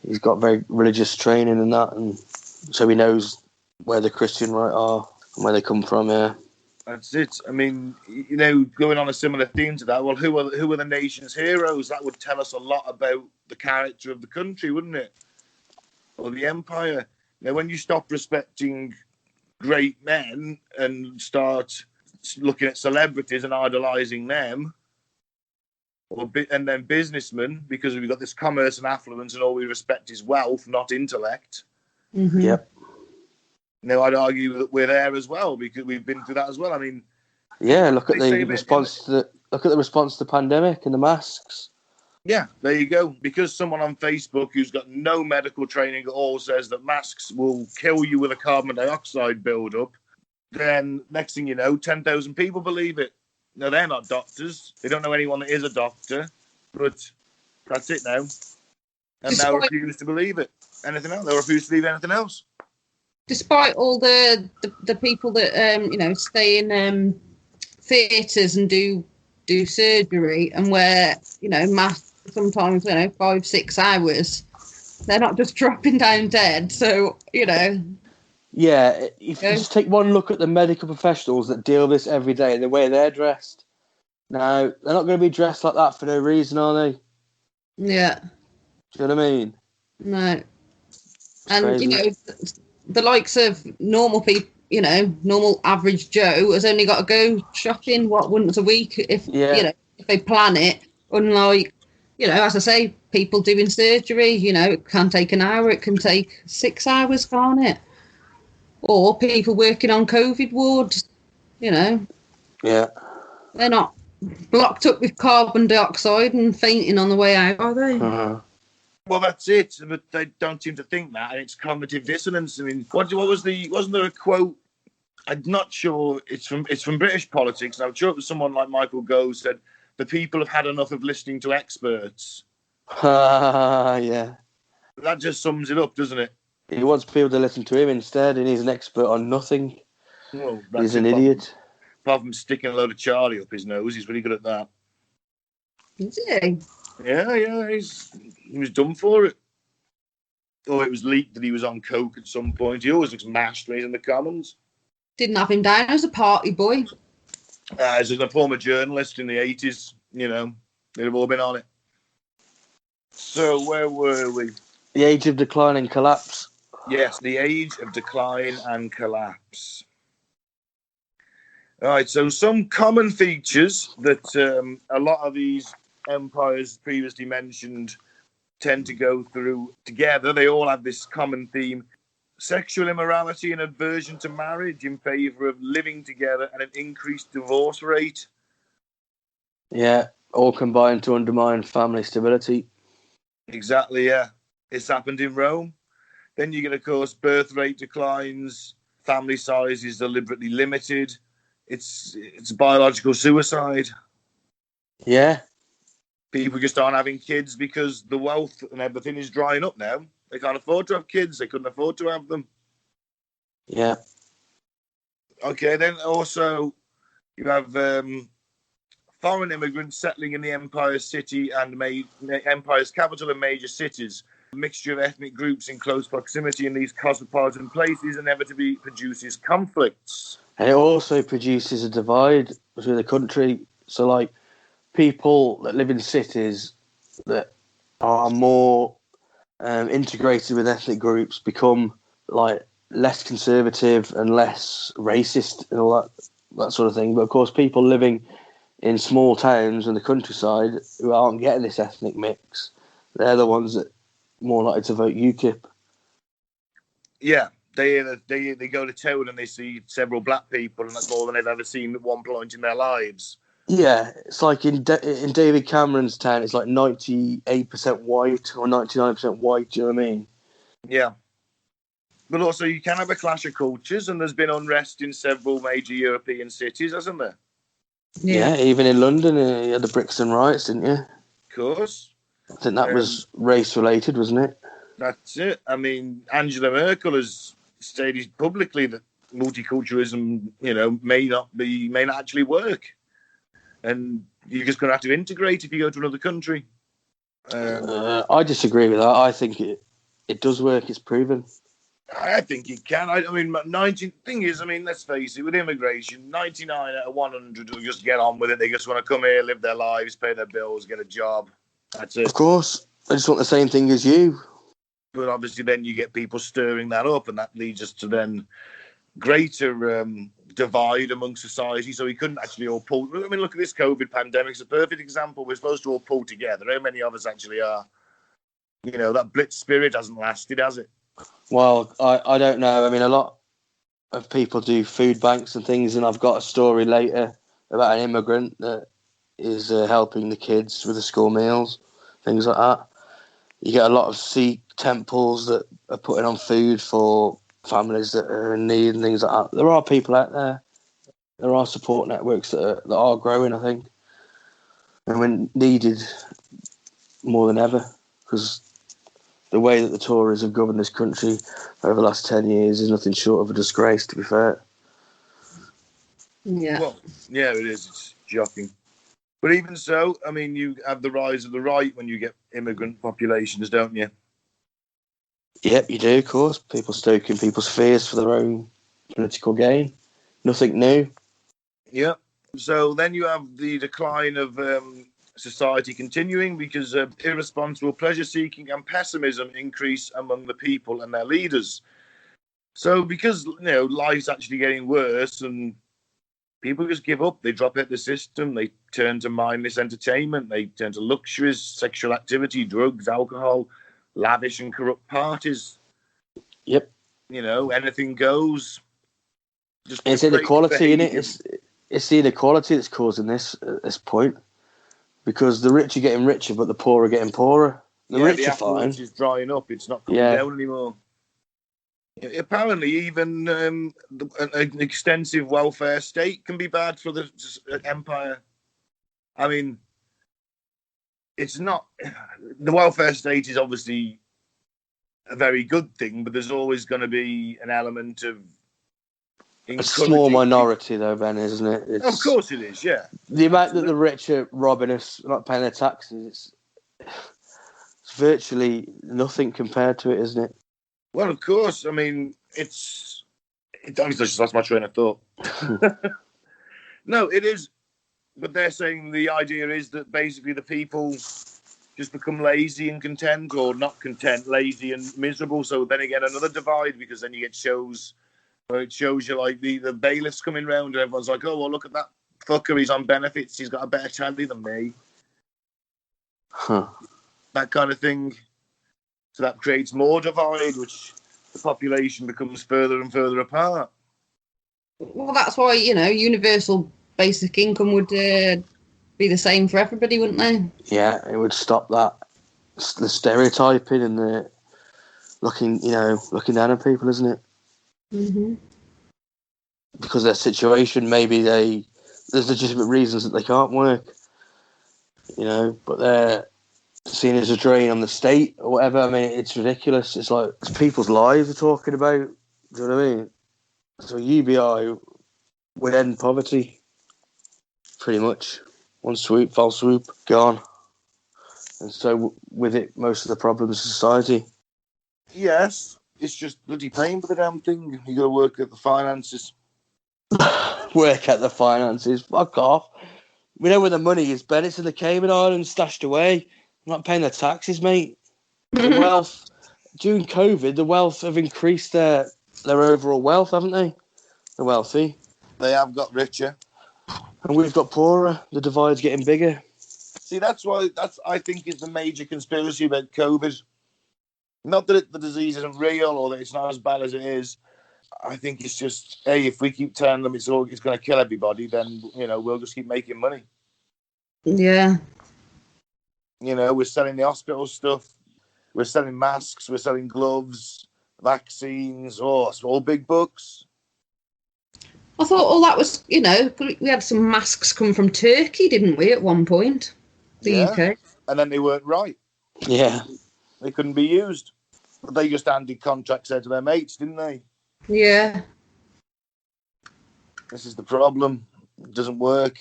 He's got very religious training and that, and so he knows where the Christian right are and where they come from. Yeah, that's it. I mean, going on a similar theme to that. Well, who are the nation's heroes? That would tell us a lot about the character of the country, wouldn't it? Or the empire. Now, when you stop respecting great men and start looking at celebrities and idolizing them, and then businessmen, because we've got this commerce and affluence, and all we respect is wealth, not intellect. Mm-hmm. Yep. I'd argue that we're there as well, because we've been through that as well. I mean, yeah. Look at the response to the pandemic and the masks. Yeah, there you go. Because someone on Facebook who's got no medical training at all says that masks will kill you with a carbon dioxide build-up, then next thing you know, 10,000 people believe it. No, they're not doctors. They don't know anyone that is a doctor. But that's it now. And they'll refuse to believe it. Anything else? They'll refuse to believe anything else. Despite all the people that stay in theatres and do surgery and wear masks sometimes 5-6 hours, they're not just dropping down dead. So Yeah, if you just take one look at the medical professionals that deal with this every day, the way they're dressed. Now, they're not going to be dressed like that for no reason, are they? Yeah. Do you know what I mean? No. And, the likes of normal people, normal average Joe has only got to go shopping, once a week if they plan it, unlike you know, as I say, people doing surgery, you know, it can take an hour, it can take 6 hours, can't it? Or people working on COVID wards, you know. Yeah. They're not blocked up with carbon dioxide and fainting on the way out, are they? Uh-huh. Well, that's it, but they don't seem to think that, and it's cognitive dissonance. I mean, what was wasn't there a quote? I'm not sure. It's from British politics. I'm sure it was someone like Michael Gove said, "The people have had enough of listening to experts." Yeah. That just sums it up, doesn't it? He wants people to listen to him instead, and he's an expert on nothing. Well, He's an idiot. Apart from sticking a load of Charlie up his nose, he's really good at that. Is he? Yeah, he was done for it. Or it was leaked that he was on coke at some point. He always looks mashed when he's in the Commons. Didn't have him down as a party boy. As a former journalist in the 80s, you know, they'd have all been on it. So where were we? The age of decline and collapse. Yes, the age of decline and collapse. All right, so some common features that a lot of these empires previously mentioned tend to go through together. They all have this common theme: sexual immorality and aversion to marriage in favour of living together, and an increased divorce rate. Yeah, all combined to undermine family stability. Exactly, yeah. It's happened in Rome. Then you get, of course, birth rate declines, family size is deliberately limited. It's biological suicide. Yeah. People just aren't having kids because the wealth and everything is drying up now. They can't afford to have kids. They couldn't afford to have them. Yeah. Okay, then also you have foreign immigrants settling in the Empire's city and Empire's capital and major cities. A mixture of ethnic groups in close proximity in these cosmopolitan places inevitably produces conflicts. And it also produces a divide between the country. So, like, people that live in cities that are more integrated with ethnic groups become, like, less conservative and less racist and all that sort of thing. But, of course, people living in small towns and the countryside who aren't getting this ethnic mix, they're the ones that are more likely to vote UKIP. Yeah. They go to town and they see several black people, and that's more than they've ever seen at one point in their lives. Yeah, it's like in David Cameron's town, it's like 98% white or 99% white. Do you know what I mean? Yeah. But also, you can have a clash of cultures, and there's been unrest in several major European cities, hasn't there? Yeah, even in London, you had the Brixton riots, didn't you? Of course. I think that was race-related, wasn't it? That's it. I mean, Angela Merkel has stated publicly that multiculturalism, you know, may not actually work, and you're just going to have to integrate if you go to another country. I disagree with that. I think it does work. It's proven. I think it can. I mean, thing is, I mean, let's face it, with immigration, 99 out of 100 will just get on with it. They just want to come here, live their lives, pay their bills, get a job. That's it. Of course. I just want the same thing as you. But obviously then you get people stirring that up, and that leads us to then greater divide among society. So we couldn't actually all pull. I mean, look at this COVID pandemic. It's a perfect example. We're supposed to all pull together. How many of us actually are? You know, that blitz spirit hasn't lasted, has it? Well, I don't know. I mean, a lot of people do food banks and things, and I've got a story later about an immigrant that is helping the kids with the school meals, things like that. You get a lot of Sikh temples that are putting on food for families that are in need and things like that. There are people out there. There are support networks that are growing, I think, and when needed more than ever, because the way that the Tories have governed this country over the last 10 years is nothing short of a disgrace, to be fair. Yeah. Well, yeah, it is. It's shocking. But even so, I mean, you have the rise of the right when you get immigrant populations, don't you? Yep, you do, of course. People stoking people's fears for their own political gain. Nothing new. Yeah. So then you have the decline of society continuing because irresponsible pleasure-seeking and pessimism increase among the people and their leaders. So because, you know, life's actually getting worse and people just give up. They drop out the system. They turn to mindless entertainment. They turn to luxuries, sexual activity, drugs, alcohol, lavish and corrupt parties. Yep. You know, anything goes. It's inequality, innit? It's the inequality that's causing this at this point. Because the rich are getting richer, but the poor are getting poorer. The rich are fine. Is drying up. It's not coming down anymore. Apparently, even an extensive welfare state can be bad for the empire. I mean, it's not. The welfare state is obviously a very good thing, but there's always going to be an element of a small minority, though, Ben, isn't it? Of course it is, yeah. The amount that the rich are robbing us, not paying their taxes, it's virtually nothing compared to it, isn't it? Well, of course. I mean, it's honestly just lost my train of thought. No, it is. But they're saying the idea is that basically the people just become lazy and content, or not content, lazy and miserable. So then again, another divide, because then you get shows where it shows you like the bailiffs coming round and everyone's like, oh, well, look at that fucker. He's on benefits. He's got a better telly than me. Huh. That kind of thing. So that creates more divide, which the population becomes further and further apart. Well, that's why, universal basic income would be the same for everybody, wouldn't they? Yeah, it would stop that. The stereotyping and the looking down on people, isn't it? Mm-hmm. Because their situation, maybe there's legitimate reasons that they can't work, but they're seen as a drain on the state or whatever. I mean, it's ridiculous. It's like it's people's lives we're talking about. Do you know what I mean? So UBI would end poverty, pretty much. One swoop, false swoop, gone. And so with it, most of the problems of society. Yes, it's just bloody paying for the damn thing. You got to work at the finances. Work at the finances. Fuck off. We know where the money is, Ben. It's in the Cayman Islands, stashed away. I'm not paying their taxes, mate. The wealth during COVID, the wealth have increased their overall wealth, haven't they? The wealthy. They have got richer. And we've got poorer. The divide's getting bigger. See, that's I think is the major conspiracy about COVID. Not that the disease isn't real or that it's not as bad as it is. I think it's just, hey, if we keep telling them it's going to kill everybody, then, we'll just keep making money. Yeah. We're selling the hospital stuff. We're selling masks. We're selling gloves, vaccines. Oh, it's all big bucks. I thought all that was, we had some masks come from Turkey, didn't we, at one point? The UK. And then they weren't right. Yeah. They couldn't be used. But they just handed contracts out to their mates, didn't they? Yeah. This is the problem. It doesn't work.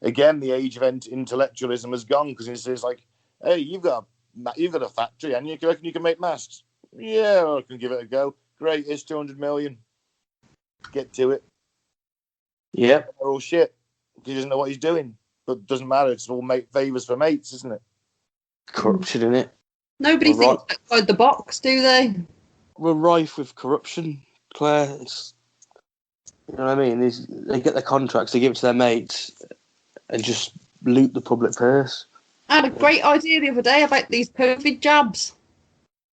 Again, the age of intellectualism has gone, because it says like, hey, you've got a factory and you reckon you can make masks? Yeah, I can give it a go. Great, here's 200 million. Get to it. Yep. They're all shit. He doesn't know what he's doing. But it doesn't matter. It's all favours for mates, isn't it? Corruption, isn't it? Nobody thinks outside the box, do they? We're rife with corruption, Claire. You know what I mean? They get their contracts, they give it to their mates, and just loot the public purse. I had a great idea the other day about these COVID jabs.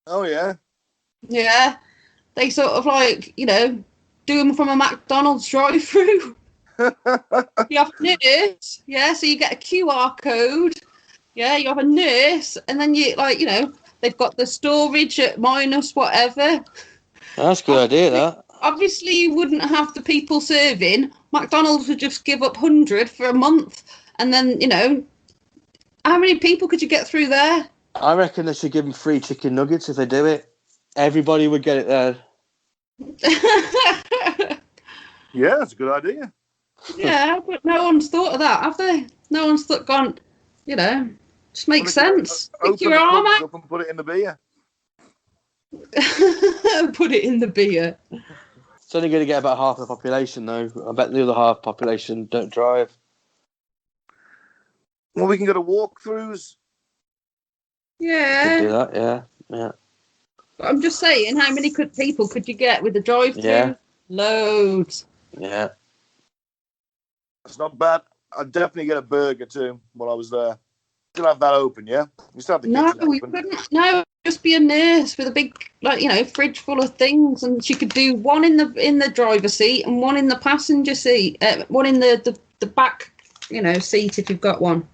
Oh, yeah? Yeah. They sort of do them from a McDonald's drive-through. You have a nurse, so you get a QR code. Yeah, you have a nurse, and then they've got the storage at minus whatever. That's a good idea, that. Obviously, you wouldn't have the people serving. McDonald's would just give up 100 for a month, and then, how many people could you get through there? I reckon they should give them free chicken nuggets if they do it. Everybody would get it there. Yeah, that's a good idea. Yeah, but no one's thought of that, have they? No one's gone, just makes sense. Pick your arm out. Up and put it in the beer. Put it in the beer. It's only going to get about half the population, though. I bet the other half population don't drive. Well, we can go to walkthroughs. Yeah. Could do that, yeah. I'm just saying, how many people could you get with the drive-through? Yeah. Loads. Yeah. That's not bad. I'd definitely get a burger too while I was there. Still have that open, yeah? You still have the No, kitchen we open. couldn't. No, just be a nurse with a big, fridge full of things, and she could do one in the driver's seat and one in the passenger seat, one in the back, seat if you've got one.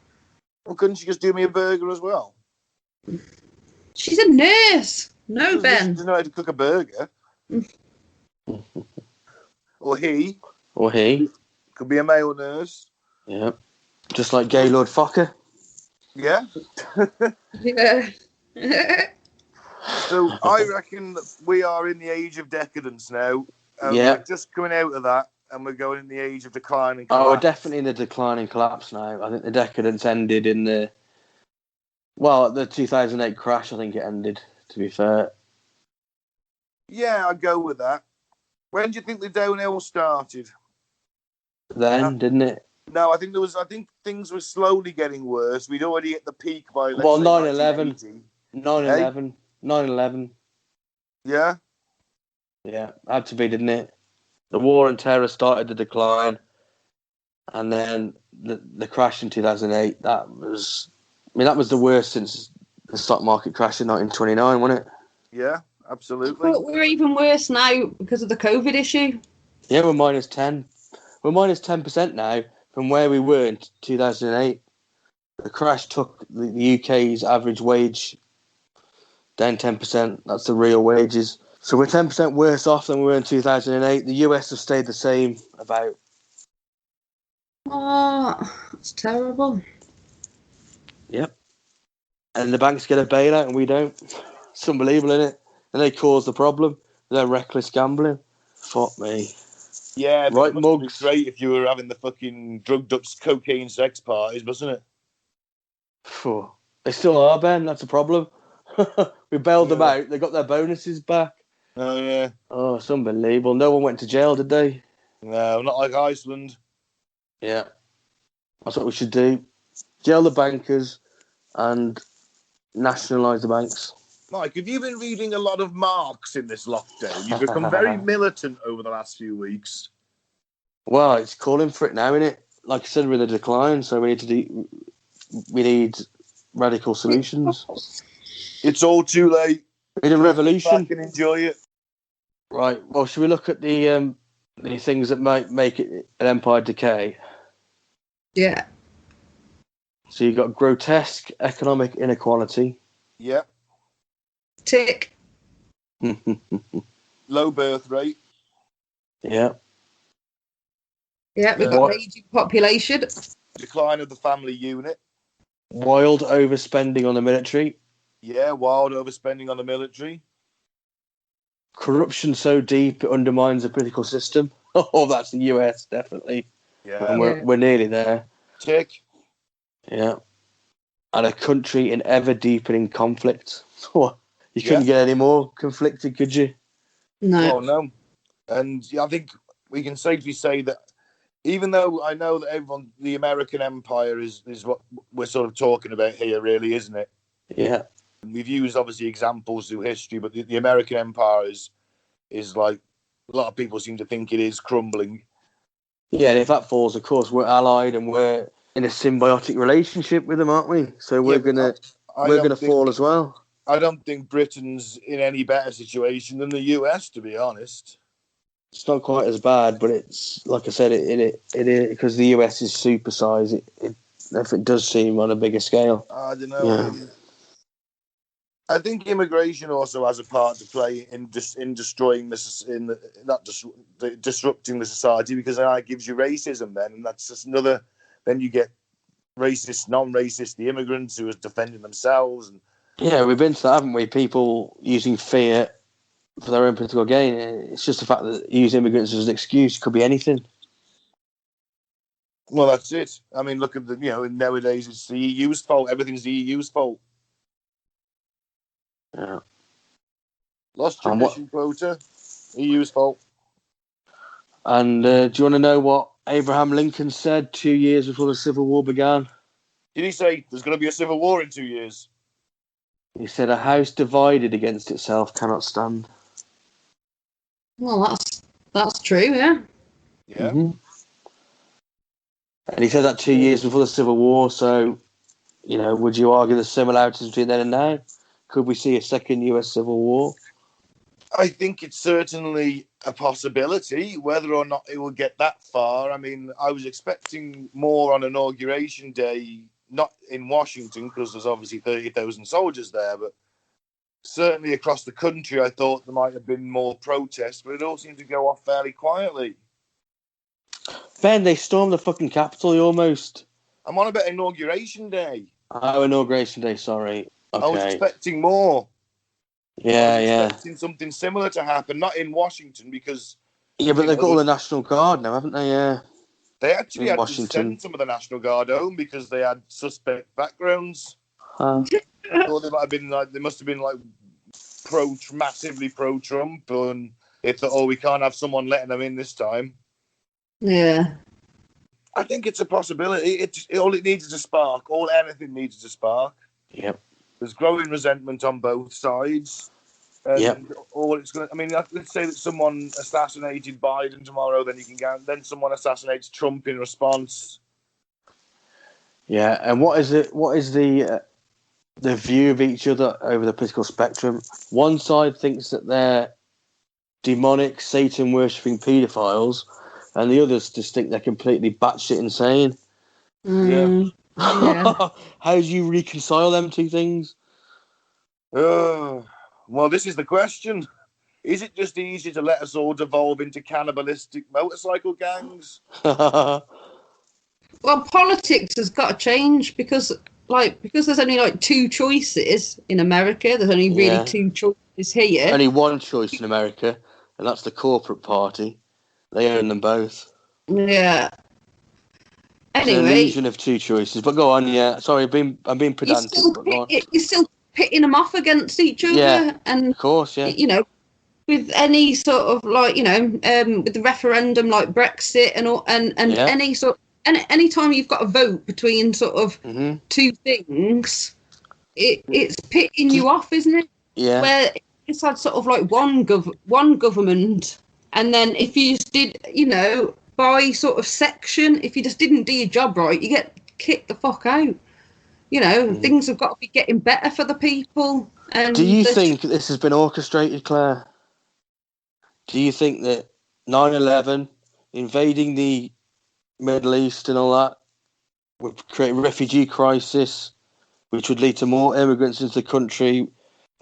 Well, couldn't she just do me a burger as well? She's a nurse. No, She Ben. doesn't know how to cook a burger. Or he. Or he. Could be a male nurse. Yeah. Just like Gaylord Fokker. Yeah. Yeah. So I reckon that we are in the age of decadence now. We're just coming out of that, and we're going in the age of decline and collapse. Oh, we're definitely in the decline and collapse now. I think the decadence ended in the 2008 crash, I think it ended, to be fair. Yeah, I'd go with that. When do you think the downhill started? Then, didn't it? No, I think things were slowly getting worse. We'd already hit the peak by 9/11. 9/11. Yeah? Yeah, had to be, didn't it? The war and terror started the decline. And then the crash in 2008, that was the worst since the stock market crash in 1929, wasn't it? Yeah, absolutely. But we're even worse now because of the COVID issue. Yeah, we're minus 10. We're minus 10% now from where we were in 2008. The crash took the UK's average wage down 10%. That's the real wages. So we're 10% worse off than we were in 2008. The US have stayed the same about. Oh, that's terrible. Yep. And the banks get a bailout and we don't. It's unbelievable, isn't it? And they cause the problem. They're reckless gambling. Fuck me. Yeah, right, it must mugs. be great if you were having the fucking drugged up cocaine sex parties, wasn't it? Phew. They still are, Ben. That's a problem. We bailed them out. They got their bonuses back. Oh, yeah. Oh, it's unbelievable. No one went to jail, did they? No, not like Iceland. Yeah. That's what we should do. Jail the bankers and nationalise the banks. Mike, have you been reading a lot of Marx in this lockdown? You've become very militant over the last few weeks. Well, it's calling for it now, isn't it? Like I said, we're in a decline, so we need radical solutions. It's all too late. We need a revolution. Back and enjoy it. Right. Well, should we look at the things that might make it an empire decay? Yeah. So you've got grotesque economic inequality. Yeah. Tick. Low birth rate. Yeah. Yeah, we've got aging population. Decline of the family unit. Wild overspending on the military. Yeah, wild overspending on the military. Corruption so deep it undermines the political system. Oh, that's the US, definitely. Yeah. And we're nearly there. Tick. Yeah. And a country in ever deepening conflict. You couldn't get any more conflicted, could you? No. Oh, no. And I think we can safely say that even though I know that the American empire is what we're sort of talking about here, really, isn't it? Yeah. We've used, obviously, examples through history, but the American empire is like, a lot of people seem to think it is crumbling. Yeah, and if that falls, of course, we're allied and we're in a symbiotic relationship with them, aren't we? So we're gonna fall as well. I don't think Britain's in any better situation than the US, to be honest. It's not quite as bad, but it's like I said, it because the US is supersized. It does seem on a bigger scale. I don't know. Yeah. I think immigration also has a part to play in destroying disrupting the society, because that gives you racism then, and that's just another. Then you get racist, non-racist, the immigrants who are defending themselves. And yeah, we've been to that, haven't we? People using fear for their own political gain. It's just the fact that you use immigrants as an excuse. It could be anything. Well, that's it. I mean, look at nowadays it's the EU's fault. Everything's the EU's fault. Yeah. Lost tradition quota, EU's fault. And do you want to know what Abraham Lincoln said 2 years before the Civil War began? Did he say there's going to be a civil war in 2 years? He said, "A house divided against itself cannot stand." Well, that's true, yeah. Yeah. Mm-hmm. And he said that 2 years before the Civil War, so, would you argue the similarities between then and now? Could we see a second US Civil War? I think it's certainly a possibility. Whether or not it will get that far, I mean, I was expecting more on Inauguration Day, not in Washington, because there's obviously 30,000 soldiers there, but certainly across the country, I thought there might have been more protests, but it all seemed to go off fairly quietly. Ben, they stormed the fucking Capitol almost. I'm on about Inauguration Day. Oh, Inauguration Day, sorry. Okay. I was expecting more. Yeah, expecting something similar to happen, not in Washington, because... Yeah, but they've got all the National Guard now, haven't they? Yeah. They actually had Washington. to send some of the National Guard home because they had suspect backgrounds. Huh. I thought they must have been massively pro-Trump, and they thought, we can't have someone letting them in this time. Yeah. I think it's a possibility. All it needs is a spark. Anything needs is a spark. Yep. There's growing resentment on both sides. And Yep. all it's going to... I mean, let's say that someone assassinated Biden tomorrow, then someone assassinates Trump in response. Yeah, and what is the view of each other over the political spectrum? One side thinks that they're demonic, Satan-worshipping paedophiles, and the others just think they're completely batshit insane. Yeah. How do you reconcile them two things? Well, this is the question. Is it just easy to let us all devolve into cannibalistic motorcycle gangs? Well, politics has got to change because there's only two choices in America. There's only really two choices here. Only one choice in America, and that's the corporate party. They own them both. Yeah. Anyway, it's an illusion of two choices. But go on, yeah. Sorry, I'm being pedantic. You're still pitting them off against each other, and of course, yeah. With any sort of with the referendum like Brexit and any sort. And any time you've got a vote between sort of two things, it's pitting you off, isn't it? Yeah. Where it's had sort of one government, and then if you just did, by sort of section, if you just didn't do your job right, you get kicked the fuck out. Things have got to be getting better for the people. And do you think this has been orchestrated, Claire? Do you think that 9/11, invading the Middle East and all that would create a refugee crisis, which would lead to more immigrants into the country,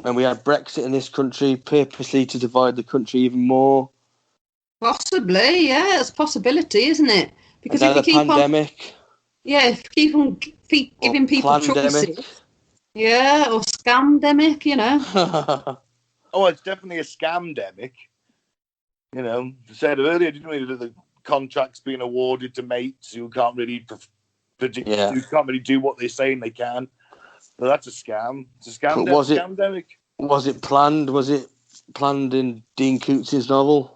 and we had Brexit in this country purposely to divide the country even more? Possibly, yeah, it's a possibility, isn't it? Because if you keep pandemic, if you keep on giving people choices, or scamdemic, Oh, it's definitely a scamdemic. I said earlier, didn't we, that the contracts being awarded to mates who can't really predict, who can't really do what they're saying they can. But that's a scam. It's a scamdemic. Was it planned? Was it planned in Dean Koontz's novel?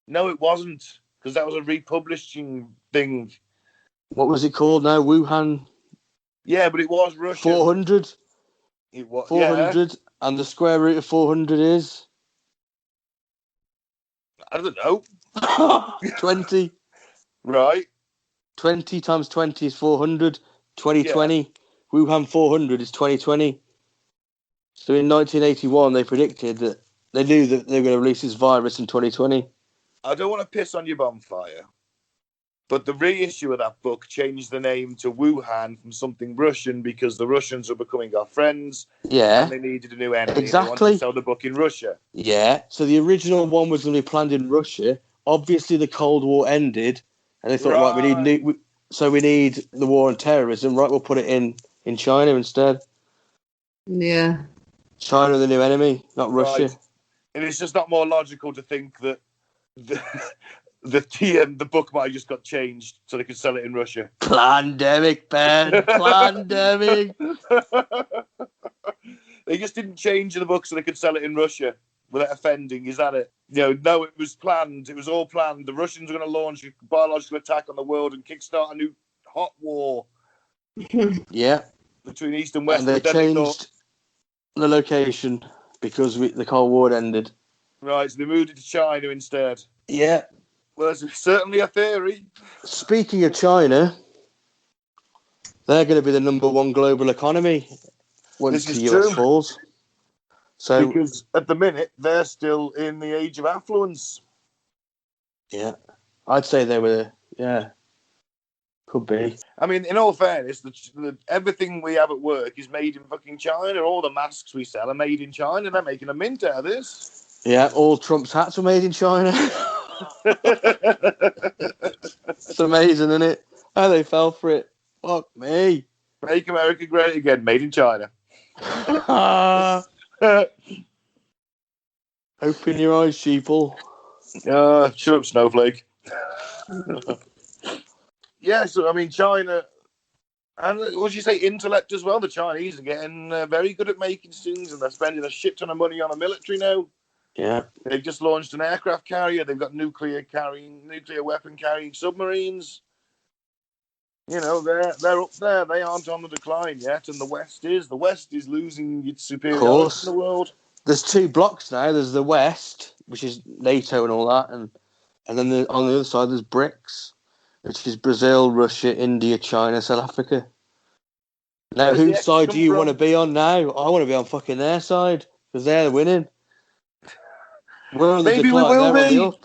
No, it wasn't, because that was a republishing thing. What was it called now? Wuhan? Yeah, but it was Russia. 400? It was 400, and the square root of 400 is? I don't know. 20. Right. 20 times 20 is 400. 2020. Wuhan 400 is 2020. So in 1981, they predicted that they knew that they were going to release this virus in 2020. I don't want to piss on your bonfire, but the reissue of that book changed the name to Wuhan from something Russian because the Russians were becoming our friends. Yeah. And they needed a new enemy. Exactly. They wanted to sell the book in Russia. Yeah. So the original one was going to be planned in Russia. Obviously, the Cold War ended, and they thought, right, we need the war on terrorism. Right, we'll put it in China instead. Yeah. China, the new enemy, not Russia. Right. And it's just not more logical to think that the book might have just got changed so they could sell it in Russia. Plandemic, Ben. Plandemic. They just didn't change the book so they could sell it in Russia without offending. Is that it? No, it was planned. It was all planned. The Russians were going to launch a biological attack on the world and kickstart a new hot war. Yeah. Between East and West. And they changed the location because the Cold War had ended. Right, so they moved it to China instead. Yeah. Well, it's certainly a theory. Speaking of China, They're going to be the number one global economy once This the is US true. falls. So, Because at the minute, they're still in the age of affluence. yeah, I'd say they were, could be. I mean, in all fairness, everything we have at work is made in fucking China. All the masks we sell are made in China. They're making a mint out of this. Yeah, all Trump's hats were made in China. It's amazing, isn't it? How they fell for it. Fuck me. Make America great again, made in China. Open your eyes, sheeple. Shut up, snowflake. Yeah, so I mean, China, and what did you say, intellect as well? The Chinese are getting very good at making things, and they're spending a shit ton of money on a military now. Yeah. They've just launched an aircraft carrier. They've got nuclear weapon carrying submarines. You know, they're up there. They aren't on the decline yet, and the West is. The West is losing its superiority in the world. There's two blocks now. There's the West, which is NATO and all that, and then on the other side there's BRICS, which is Brazil, Russia, India, China, South Africa. Now, Where's whose the side X do you come want to from? be on now? I want to be on fucking their side because they're winning. We're on the Maybe we decline. will They're on be. the up.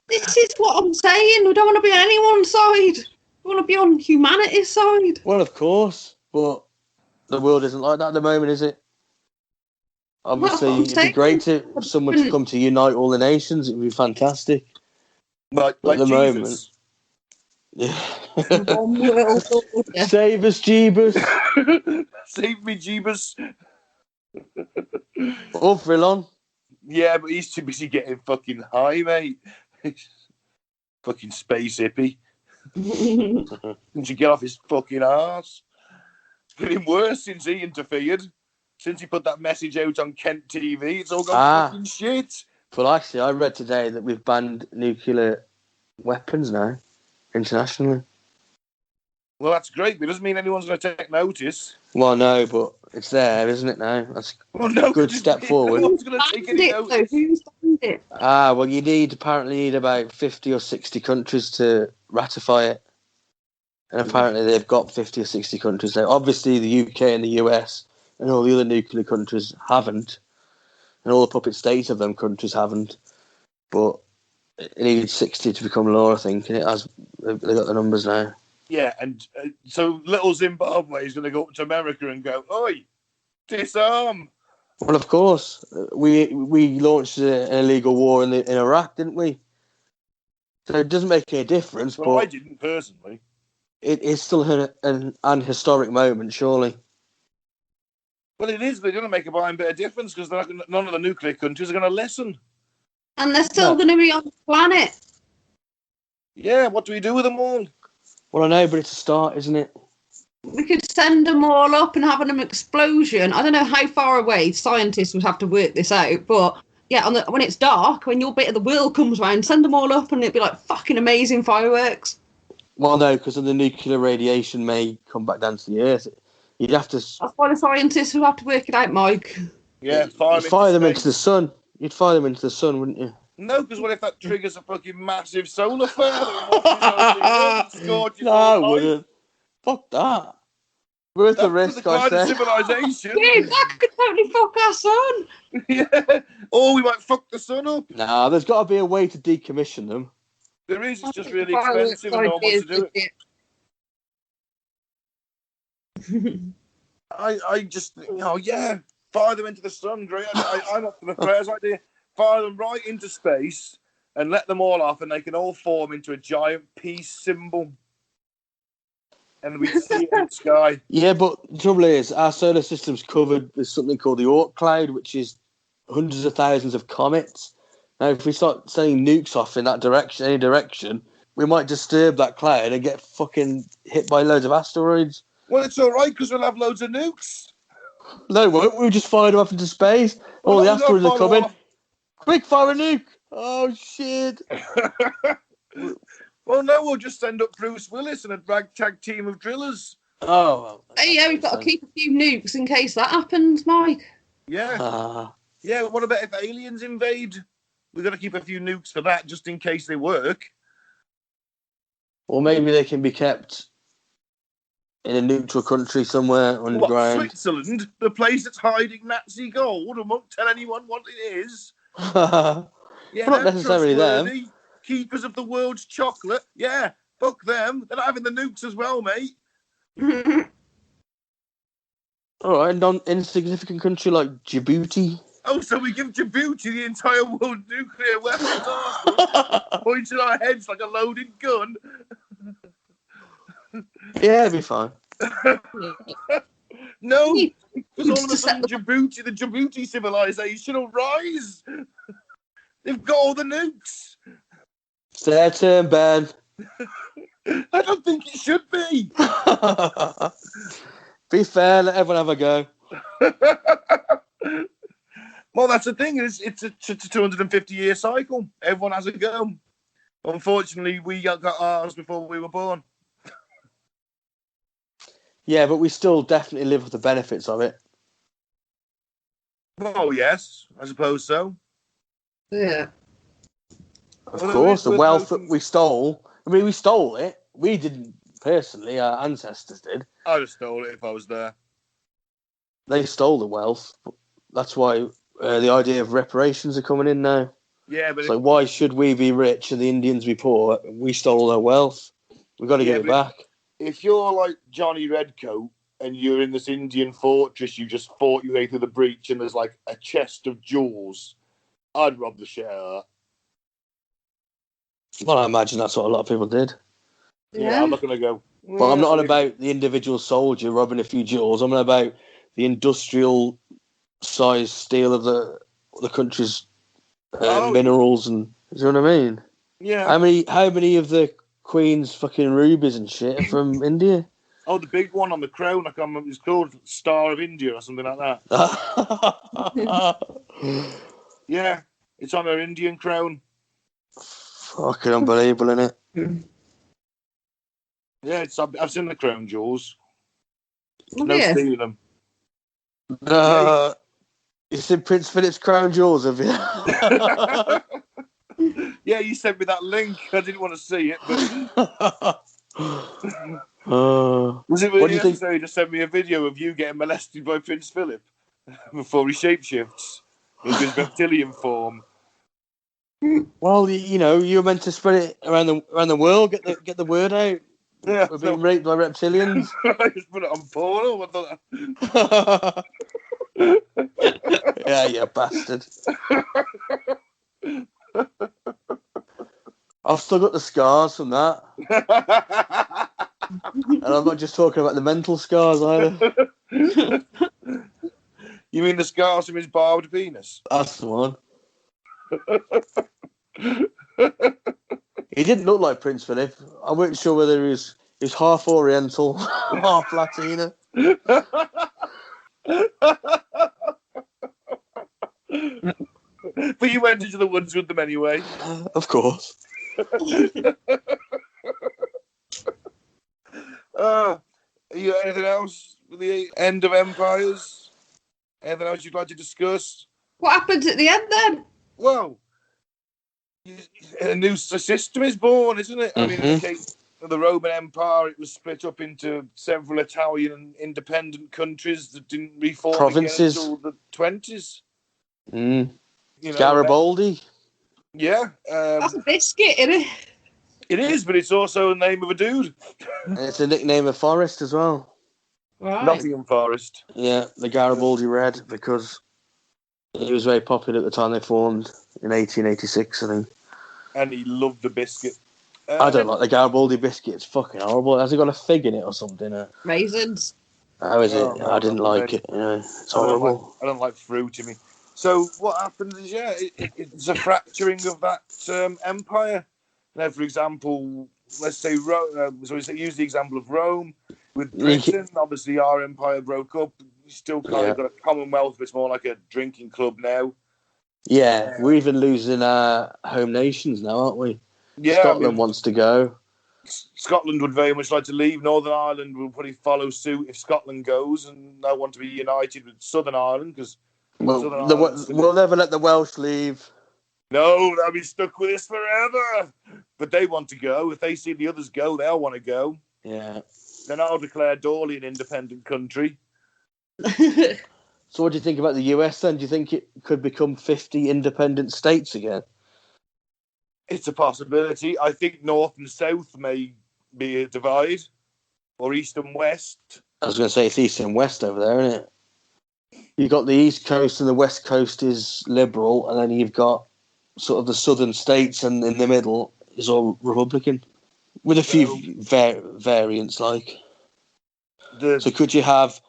This is what I'm saying. We don't want to be on anyone's side. We want to be on humanity's side. Well, of course, but the world isn't like that at the moment, is it? Obviously, Well, I'm it'd be saying- great to someone to come to unite all the nations. It'd be fantastic. Like At the Jesus. moment. Yeah. One world order. Save us, Jeebus. Save me, Jeebus. Or Vrillon. Yeah, but he's too busy getting fucking high, mate. Fucking space hippie. Didn't you get off his fucking arse? It's getting worse since he interfered. Since he put that message out on Kent TV, it's all gone fucking shit. Well, actually, I read today that we've banned nuclear weapons now, internationally. Well, that's great, but it doesn't mean anyone's going to take notice. Well, no, but it's there, isn't it now? That's No, good step forward. No one's going to take any notice. Who's banned it? Well, you apparently need about 50 or 60 countries to ratify it. And apparently they've got 50 or 60 countries now. Obviously, the UK and the US and all the other nuclear countries haven't. And all the puppet states of them countries haven't. But it needed 60 to become law, I think. And they've got the numbers now. Yeah, and so little Zimbabwe is going to go up to America and go, "Oi, disarm." Well, of course. We launched an illegal war in Iraq, didn't we? So it doesn't make any difference. Well, I but didn't personally. it is still an historic moment, surely. Well, it is, but it's going to make a bit of difference because none of the nuclear countries are going to listen. And they're still going to be on the planet. Yeah, what do we do with them all? Well, I know, but it's a start, isn't it? We could send them all up and have an explosion. I don't know how far away scientists would have to work this out, but yeah, when it's dark, when your bit of the world comes round, send them all up and it'd be like fucking amazing fireworks. Well, no, because of the nuclear radiation may come back down to the Earth. You'd have to... That's why the scientists would have to work it out, Mike. Yeah, fire them into the sun. You'd fire them into the sun, wouldn't you? No, because what if that triggers a fucking massive solar flare? No, I wouldn't. Fuck that. Worth the risk, I say. Civilization. Dude, that could totally fuck our sun. Yeah. Or we might fuck the sun up. Nah, there's got to be a way to decommission them. There is, it's just really expensive and no one wants to do it. I just, fire them into the sun, great. I'm up for the Clair's idea. Fire them right into space and let them all off and they can all form into a giant peace symbol. And we see it in the sky. Yeah, but the trouble is, our solar system's covered with something called the Oort cloud, which is hundreds of thousands of comets. Now, if we start sending nukes off in that direction, any direction, we might disturb that cloud and get fucking hit by loads of asteroids. Well, it's all right because we'll have loads of nukes. No, we won't. We'll just fire them off into space. All the asteroids are coming. Quick, fire a nuke! Oh, shit. Well, no, we'll just send up Bruce Willis and a ragtag team of drillers. Oh, well. Hey, yeah, we've got to keep a few nukes in case that happens, Mike. Yeah. Yeah, what about if aliens invade? We've got to keep a few nukes for that just in case they work. Or maybe they can be kept in a neutral country somewhere What, underground. Switzerland? The place that's hiding Nazi gold and won't tell anyone what it is? Yeah, Well, not they're necessarily them. trustworthy. Keepers of the world's chocolate. Yeah, fuck them. They're not having the nukes as well, mate. All right, non-insignificant country like Djibouti. Oh, so we give Djibouti the entire world nuclear weapons arsenal, pointing our heads like a loaded gun. Yeah, it'd be fine. No, because all of a To set sudden Djibouti, the Djibouti civilization will rise. They've got all the nukes. It's their turn, Ben. I don't think it should be. Be fair, let everyone have a go. Well, that's the thing. It's a 250-year cycle. Everyone has a go. Unfortunately, we got ours before we were born. Yeah, but we still definitely live with the benefits of it. Oh, yes, I suppose so. Yeah. Of Well, course, the we're wealth voting- that we stole. I mean, we stole it. We didn't personally. Our ancestors did. I'd have stole it if I was there. They stole the wealth. That's why the idea of reparations are coming in now. Yeah, but So why should we be rich and the Indians be poor? We stole their wealth. We've got to Yeah, give it but back. if you're like Johnny Redcoat and you're in this Indian fortress, you just fought your way through the breach and there's like a chest of jewels, I'd rob the shit out of Well, I imagine that's what a lot of people did. that. Yeah, I'm not going to go. But I'm not on about the individual soldier robbing a few jewels. I'm on about the industrial size steal of the country's minerals and. Do you know what I mean? Yeah. How many of the Queen's fucking rubies and shit are from India? Oh, the big one on the crown, I can't remember. It's called Star of India or something like that. Yeah, it's on her Indian crown. Fucking unbelievable, innit? Yeah, I've seen the crown jewels. Oh, No yeah. stealing them. It's in Prince Philip's crown jewels, have you? Yeah, you sent me that link. I didn't want to see it, but was it What do really you think? necessary to send me a video of you getting molested by Prince Philip before he shapeshifts into his reptilian form? Well, you know, you're meant to spread it around the world, get the word out. Yeah, We're being raped by reptilians. I just put it on porno. I thought, Yeah, you bastard. I've still got the scars from that. And I'm not just talking about the mental scars either. You mean the scars from his barbed penis? That's the one. He didn't look like Prince Philip. I wasn't sure whether he was half Oriental, half Latina. But you went into the woods with them anyway. Of course. You got anything else with the end of empires? Anything else you'd like to discuss? What happens at the end then? Well, a new system is born, isn't it? I mean, in the case of the Roman Empire, it was split up into several Italian independent countries that didn't reform Provinces. again until the 20s. Mm. You know, Garibaldi. Yeah. That's a biscuit, isn't it? It is, but it's also the name of a dude. And it's a nickname of Forest as well. Right. Nottingham Forest. Yeah, the Garibaldi Red, because he was very popular at the time they formed in 1886, I think. And he loved the biscuit. I don't like the Garibaldi biscuit. It's fucking horrible. Has it got a fig in it or something? Raisins. How is it? Oh, no, I didn't not like me. it. You know, it's horrible. I don't like fruit in me. So what happens is, it's a fracturing of that empire. Now, for example, let's say so we use the example of Rome with Britain. Obviously, our empire broke up. We still kind of got a Commonwealth, but it's more like a drinking club now. Yeah, we're even losing our home nations now, aren't we? Yeah, Scotland wants to go. Scotland would very much like to leave. Northern Ireland will probably follow suit if Scotland goes, and I want to be united with Southern Ireland because We'll never let the Welsh leave. No, they'll be stuck with us forever. But they want to go. If they see the others go, they'll want to go. Yeah. then I'll declare Dawley an independent country. So what do you think about the US then? Do you think it could become 50 independent states again? It's a possibility. I think North and South may be a divide, or East and West. I was going to say it's East and West over there, isn't it? You've got the East Coast and the West Coast is liberal, and then you've got sort of the southern states, and in the middle is all Republican, with a few variants. Like, so could you have?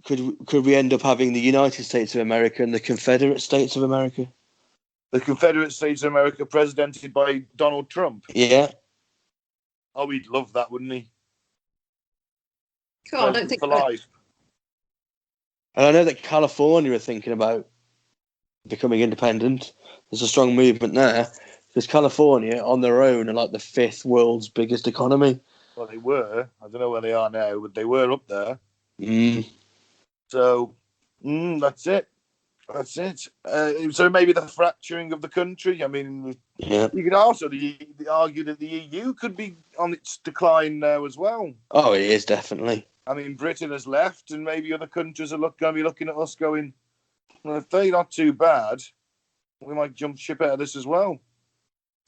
Could we end up having the United States of America and the Confederate States of America? The Confederate States of America, presidented by Donald Trump. Yeah. Oh, he'd love that, wouldn't he? God, I don't think for that. life. And I know that California are thinking about becoming independent. There's a strong movement there because California, on their own, are like the 5th world's biggest economy. Well, they were. I don't know where they are now, but they were up there. So, that's it. That's it. So maybe the fracturing of the country. I mean, you could also argue that the EU could be on its decline now as well. Oh, it is, definitely. I mean, Britain has left, and maybe other countries are going to be looking at us going, well, if they're not too bad, we might jump ship out of this as well.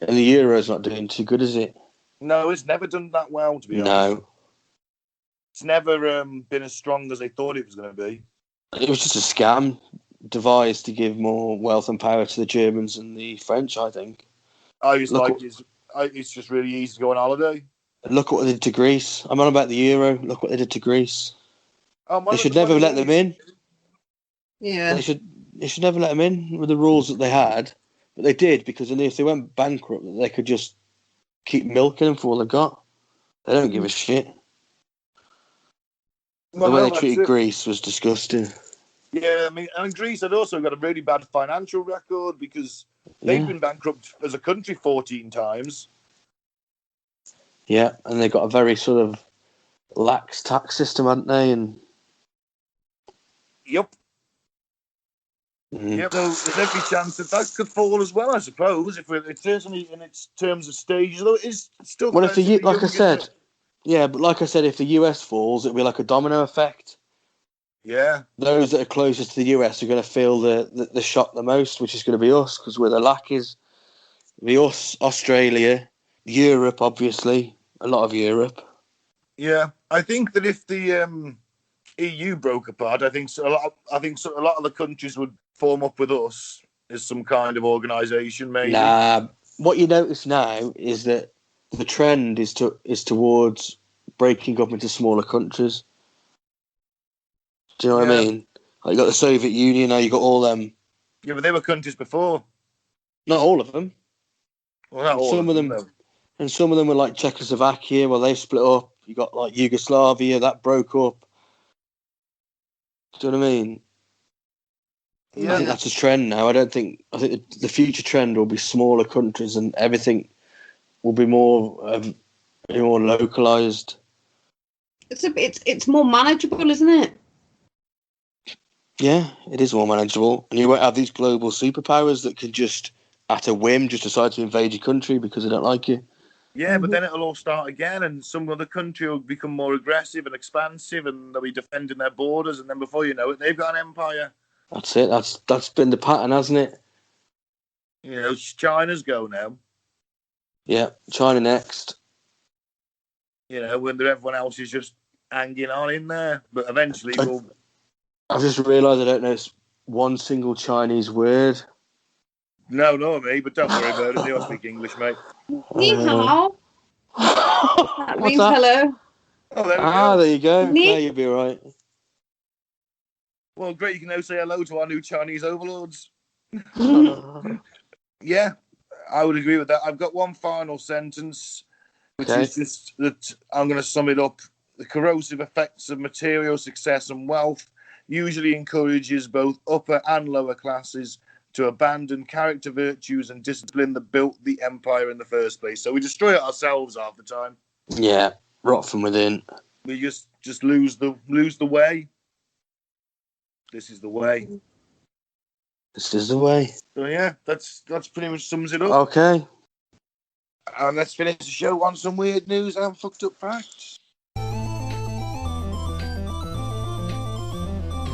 And the Euro's not doing too good, is it? No, it's never done that well, to be honest. No. It's never been as strong as they thought it was going to be. It was just a scam devised to give more wealth and power to the Germans and the French, I think. It's just really easy to go on holiday. Look what they did to Greece. I'm on about the Euro. Look what they did to Greece. They should never let them in. Yeah. They should never let them in with the rules that they had. But they did, because if they went bankrupt, they could just keep milking them for all they've got. They don't give a shit. The way they treated Greece was disgusting. Yeah, I mean, and Greece had also got a really bad financial record because they've been bankrupt as a country 14 times. Yeah, and they've got a very sort of lax tax system, haven't they? And Yep. Yep. So there's every chance that could fall as well, I suppose, if it's certainly in its terms of stages, though it is still. Well, like I said, if the US falls, it'll be like a domino effect. Yeah. Those that are closest to the US are going to feel the shock the most, which is going to be us, because we're the lackeys. Be us, Australia, Europe, obviously, a lot of Europe. Yeah, I think that if the EU broke apart, I think a lot of the countries would form up with us as some kind of organisation, maybe. Nah, what you notice now is that the trend is towards breaking up into smaller countries. Do you know what I mean? Like, you got the Soviet Union, now you got all them. Yeah, but they were countries before. Not all of them. Well, not all some of them. No. And some of them were like Czechoslovakia, well, they split up. You got like Yugoslavia, that broke up. Do you know what I mean? Yeah. I think that's a trend now. I think the future trend will be smaller countries, and everything will be more localized. It's more manageable, isn't it? Yeah, it is more manageable, and you won't have these global superpowers that can just, at a whim, just decide to invade your country because they don't like you. Yeah, but then it'll all start again, and some other country will become more aggressive and expansive, and they'll be defending their borders, and then before you know it, they've got an empire. That's it. That's been the pattern, hasn't it? You know, China's go now. Yeah, China next. You know, when everyone else is just hanging on in there, but eventually I've just realised I don't know one single Chinese word. No, not me, but don't worry about it. They all speak English, mate. Ni hao. That means that? hello. Oh, there we go. There you go. Ni- There you'll be all right. Well, great. You can now say hello to our new Chinese overlords. Yeah, I would agree with that. I've got one final sentence, which is just that I'm going to sum it up. The corrosive effects of material success and wealth usually encourages both upper and lower classes to abandon character virtues and discipline that built the empire in the first place. So we destroy it ourselves half the time. Yeah, rot from within. We just lose the way. This is the way. This is the way. So yeah, that's pretty much sums it up. Okay. And let's finish the show on some weird news and fucked up facts.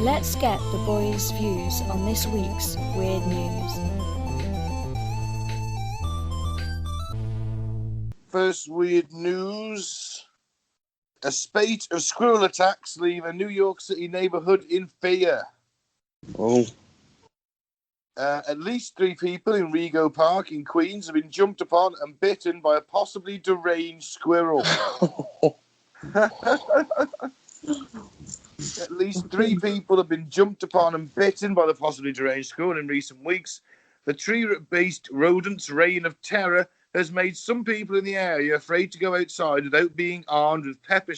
Let's get the boys' views on this week's weird news. First weird news. A spate of squirrel attacks leave a New York City neighborhood in fear. Oh. At least 3 people in Rego Park in Queens have been jumped upon and bitten by a possibly deranged squirrel. At least 3 people have been jumped upon and bitten by the possibly deranged squirrel in recent weeks. The tree-based rodent's reign of terror has made some people in the area afraid to go outside without being armed with pepper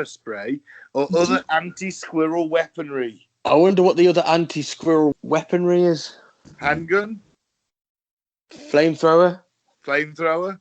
spray or other anti-squirrel weaponry. I wonder what the other anti-squirrel weaponry is. Handgun? Flamethrower? Flamethrower?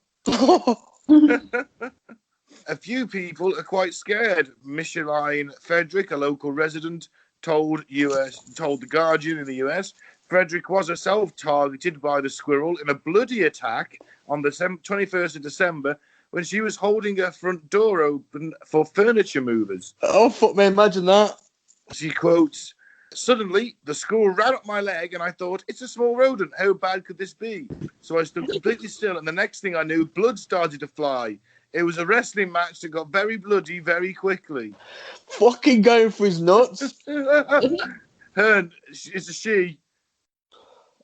A few people are quite scared. Micheline Frederick, a local resident, told The Guardian in the US, Frederick was herself targeted by the squirrel in a bloody attack on the 21st of December when she was holding her front door open for furniture movers. Oh, fuck me, imagine that. She quotes, "Suddenly, the squirrel ran up my leg and I thought, it's a small rodent. How bad could this be? So I stood completely still and the next thing I knew, blood started to fly. It was a wrestling match that got very bloody very quickly." Fucking going for his nuts. It's a she.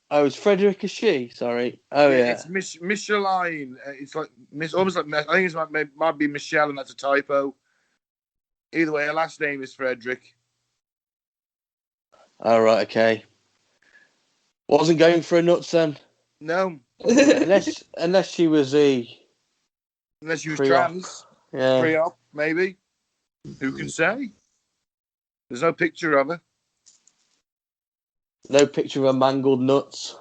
Oh, is Frederick a she? Sorry. Oh, yeah. It's Micheline. It's like almost like I think it might be Michelle, and that's a typo. Either way, her last name is Frederick. All right, okay. Wasn't going for her nuts then. No, unless she was unless she was trans. Yeah. Pre-op, maybe. Who can say? There's no picture of her. No picture of her mangled nuts.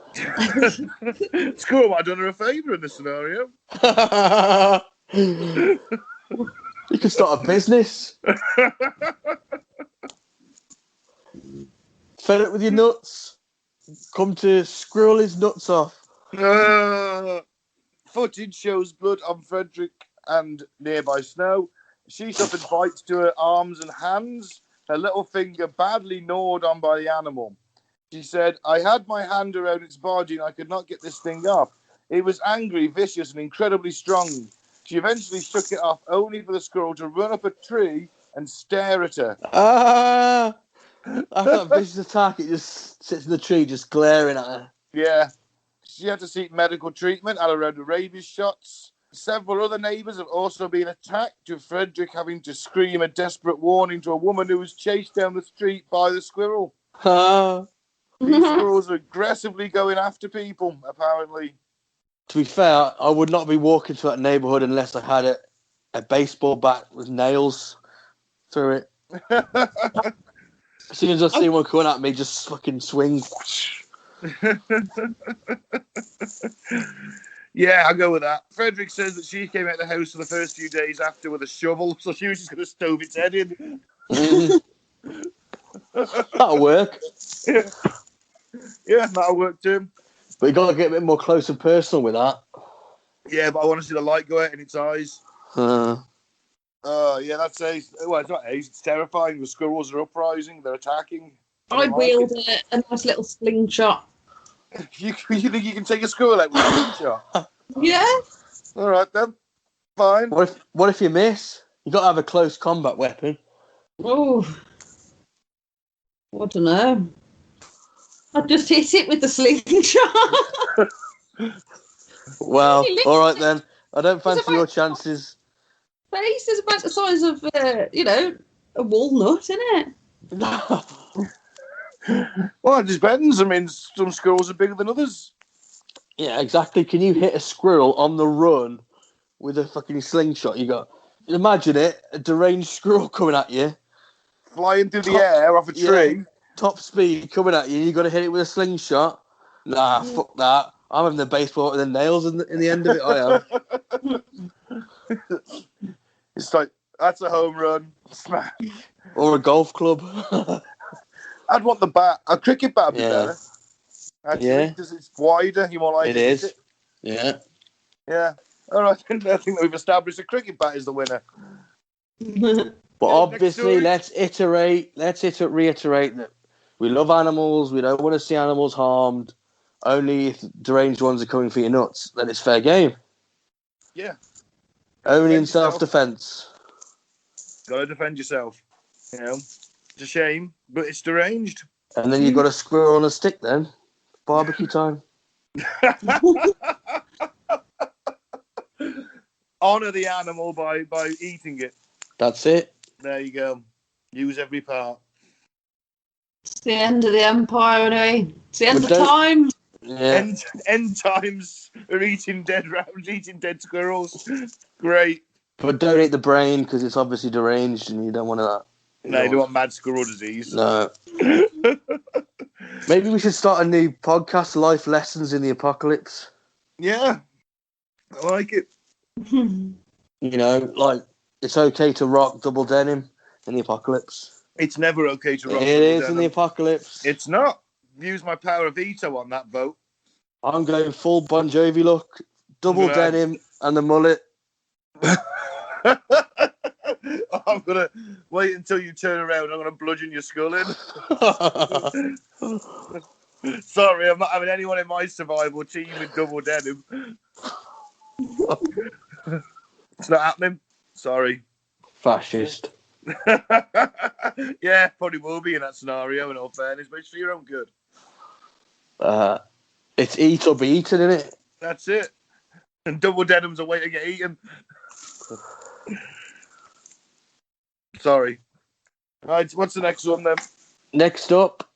Squirrel might have done her a favour in this scenario. You could start a business. Fed up with your nuts? Come to squirrel his nuts off. Footage shows blood on Frederick and nearby snow. She suffered bites to her arms and hands. Her little finger badly gnawed on by the animal. She said, "I had my hand around its body and I could not get this thing off. It was angry, vicious, and incredibly strong." She eventually shook it off, only for the squirrel to run up a tree and stare at her. After that vicious attack, it just sits in the tree, just glaring at her. Yeah. She had to seek medical treatment, had around the rabies shots. Several other neighbours have also been attacked, with Frederick having to scream a desperate warning to a woman who was chased down the street by the squirrel. These squirrels are aggressively going after people, apparently. To be fair, I would not be walking to that neighbourhood unless I had a baseball bat with nails through it. As soon as I see one coming at me, just fucking swing. Yeah, I'll go with that. Frederick says that she came out of the house for the first few days after with a shovel, so she was just going to stove its head in. That'll work. Yeah, that'll work too. But you got to get a bit more close and personal with that. Yeah, but I want to see the light go out in its eyes. Yeah, that's ace. Well, it's not ace. It's terrifying. The squirrels are uprising. They're attacking. I wield a nice little slingshot. You think you can take a squirrel out with a slingshot? Yeah. All right then. Fine. What if you miss? You got to have a close combat weapon. Oh. I don't know. I just hit it with the slingshot. Well, all right then. I don't fancy your chances. Face is about the size of, a walnut, isn't it? Well, it depends. I mean, some squirrels are bigger than others. Yeah, exactly. Can you hit a squirrel on the run with a fucking slingshot? Imagine it, a deranged squirrel coming at you. Flying through the air off a tree. Yeah, top speed coming at you. You got to hit it with a slingshot. Nah, fuck that. I'm having the baseball with the nails in the end of it. I am. It's like, that's a home run. Smash. Or a golf club. I'd want the bat. A cricket bat would be better. Actually, because it's wider. You more likely it is. It. Yeah. Yeah. All right. I think that we've established a cricket bat is the winner. But Yeah, next obviously, story. let's reiterate that we love animals. We don't want to see animals harmed. Only if deranged ones are coming for your nuts, then it's fair game. Yeah. Only in Defend yourself. self-defense. Gotta defend yourself. You know, it's a shame, but it's deranged. And then you've got a squirrel on a stick then. Barbecue time. Honor the animal by eating it. That's it. There you go. Use every part. It's the end of the empire, anyway. It's the end But of time. Yeah. End times are eating dead rounds, eating dead squirrels. Great. But don't eat the brain because it's obviously deranged and you don't want that. No, you don't want mad squirrel disease. No. Maybe we should start a new podcast, Life Lessons in the Apocalypse. Yeah. I like it. You know, like, it's okay to rock double denim in the apocalypse. It's never okay to rock. It is in the apocalypse. It's not. Use my power of veto on that vote. I'm going full Bon Jovi look, double denim and the mullet. I'm going to wait until you turn around. I'm going to bludgeon your skull in. Sorry, I'm not having anyone in my survival team with double denim. It's not happening. Sorry. Fascist. Yeah, probably will be in that scenario, in all fairness, but it's for your own good. It's eat or be eaten, isn't it? That's it. And double denim's a way to get eaten. Sorry. Right, what's the next one then? Next up,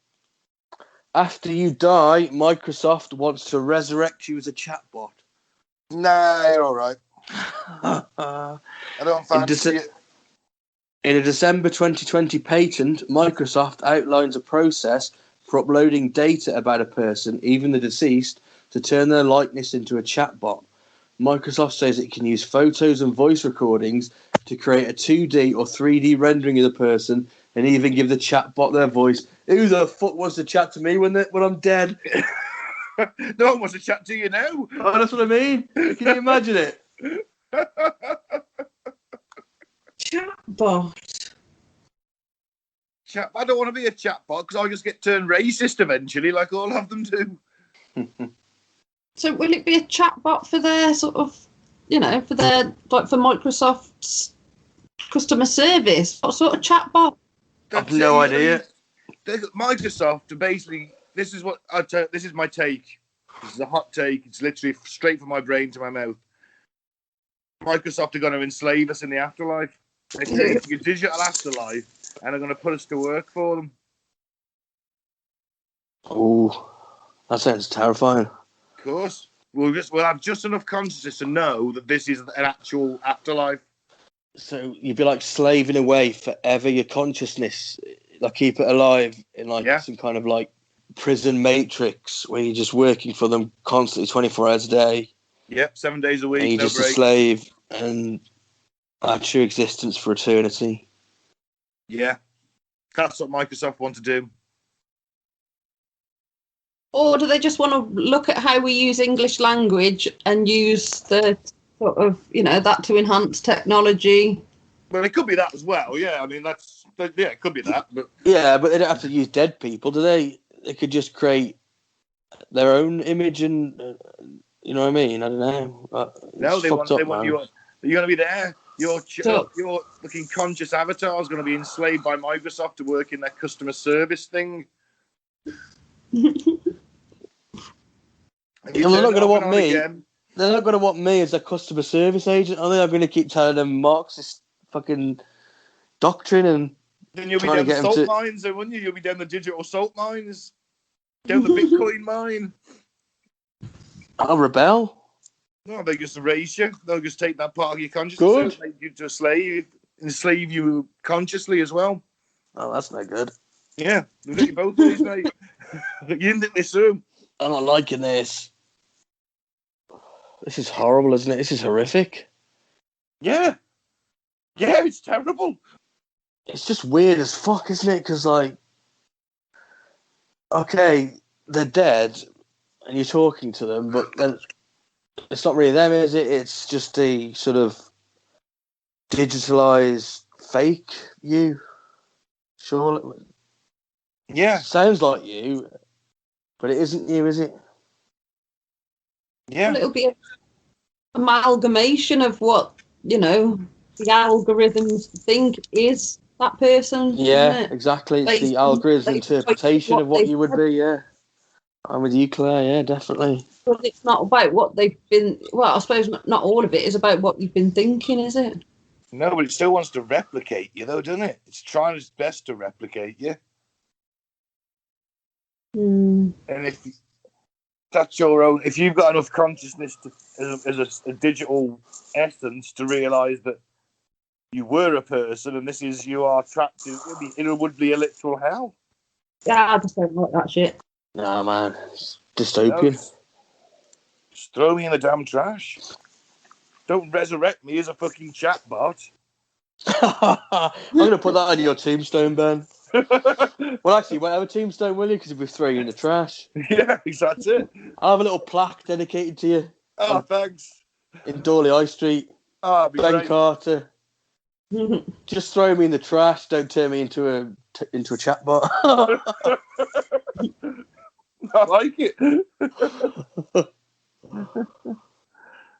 after you die, Microsoft wants to resurrect you as a chatbot. Nah, you're all right. I don't fancy it. In a December 2020 patent, Microsoft outlines a process for uploading data about a person, even the deceased, to turn their likeness into a chatbot. Microsoft says it can use photos and voice recordings to create a 2D or 3D rendering of the person and even give the chatbot their voice. Who the fuck wants to chat to me when I'm dead? No one wants to chat to you now. Oh, that's what I mean. Can you imagine it? Chatbot. I don't want to be a chatbot because I'll just get turned racist eventually, like all of them do. So will it be a chatbot for their sort of, for their, like for Microsoft's customer service? What sort of chatbot? I've no idea. Microsoft basically, this is my take. This is a hot take. It's literally straight from my brain to my mouth. Microsoft are going to enslave us in the afterlife. They're taking a digital afterlife and they're going to put us to work for them. Oh, that sounds terrifying. Of course. We'll have just enough consciousness to know that this is an actual afterlife. So you'd be like slaving away forever your consciousness, like keep it alive in some kind of like prison matrix where you're just working for them constantly 24 hours a day. Yep, 7 days a week. And you're just a slave and that's your existence for eternity. Yeah, that's what Microsoft want to do. Or do they just want to look at how we use English language and use the sort of, that to enhance technology? Well, it could be that as well. Yeah, I mean, it could be that. But yeah, but they don't have to use dead people, do they? They could just create their own image and, you know what I mean? I don't know. No, they want you. You're going to be there. Your looking conscious avatar is going to be enslaved by Microsoft to work in their customer service thing. They're not going to want me. They're not going to want me as a customer service agent, are they? I'm going to keep telling them Marxist fucking doctrine and. Then you'll be down the salt mines, then, wouldn't you? You'll be down the digital salt mines, down the Bitcoin mine. I'll rebel. No, they just erase you. They'll just take that part of your consciousness and make you to a slave, enslave you consciously as well. Oh, that's no good. Yeah, they'll get you both ways, mate. You didn't think this through. I'm not liking this. This is horrible, isn't it? This is horrific. Yeah. Yeah, it's terrible. It's just weird as fuck, isn't it? Because, okay, they're dead and you're talking to them, but then it's not really them, is it? It's just a sort of digitalized fake you. Sure. Yeah, Sounds like you, but it isn't you, is it? yeah. Well, it'll be an amalgamation of what, the algorithms think is that person, Yeah, isn't it? exactly. It's the Based algorithm's on interpretation of what they've you would said. be, yeah. I'm with you, Claire, yeah, definitely. But it's not about what they've been. Well, I suppose not all of it is about what you've been thinking, is it? No, but it still wants to replicate you, though, doesn't it? It's trying its best to replicate you. Mm. And if that's your own, if you've got enough consciousness as a digital essence to realise that you were a person and you are trapped in a would be a literal hell. Yeah, I just don't like that shit. Nah, man, it's dystopian. Just throw me in the damn trash. Don't resurrect me as a fucking chatbot. I'm going to put that on your tombstone, Ben. Well, actually, you won't have a tombstone, will you? Because we'll throw you in the trash. Yeah, that's it. I'll have a little plaque dedicated to you. Oh, thanks. In Dawley High Street. Oh, Ben great. Carter. Just throw me in the trash. Don't turn me into a chatbot. I like it.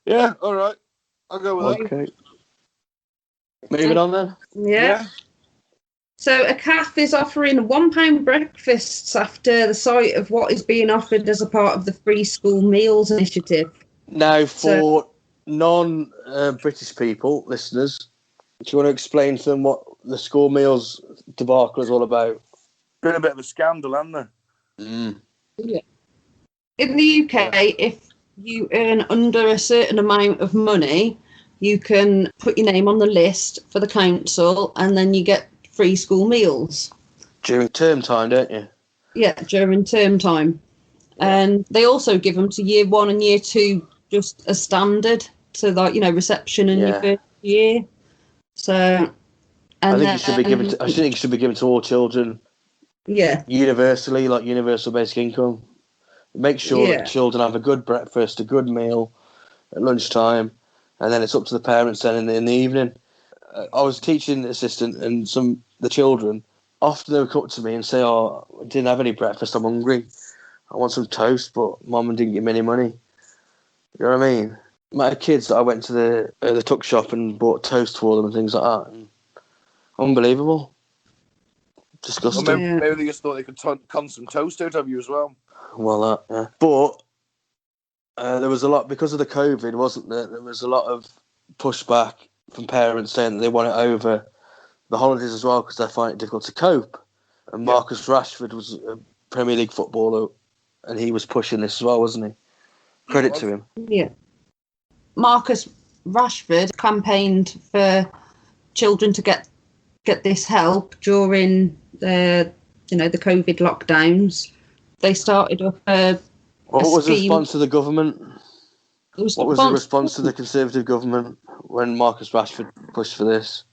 Yeah, all right. I'll go with that. Okay. Moving on then. Yeah. So a cafe is offering £1 breakfasts after the sight of what is being offered as a part of the free school meals initiative. Now, for non-British people, listeners, do you want to explain to them what the school meals debacle is all about? Been a bit of a scandal, hasn't there? Mm. Yeah. In the UK, if you earn under a certain amount of money, you can put your name on the list for the council and then you get free school meals. During term time, don't you? Yeah, during term time. Yeah. And they also give them to year 1 and year 2 just as standard to, like, reception in your first year. So, I think it should be given to all children. Yeah. Universally, like universal basic income. Make sure that children have a good breakfast, a good meal at lunchtime, and then it's up to the parents then in the evening. I was teaching assistant, and the children often they would come up to me and say, "Oh, I didn't have any breakfast. I'm hungry. I want some toast, but Mum didn't give me any money." You know what I mean? My kids that I went to the tuck shop and bought toast for them and things like that. And unbelievable. Disgusting. Well, maybe they just thought they could con some toast out of you as well. Well, yeah. But there was a lot, because of the COVID, wasn't there? There was a lot of pushback from parents saying that they want it over the holidays as well because they find it difficult to cope. And Marcus Rashford was a Premier League footballer and he was pushing this as well, wasn't he? Credit to him. Yeah. Marcus Rashford campaigned for children to get this help during the COVID lockdowns. They started up what was the response to the government? What was the response to the Conservative government when Marcus Rashford pushed for this?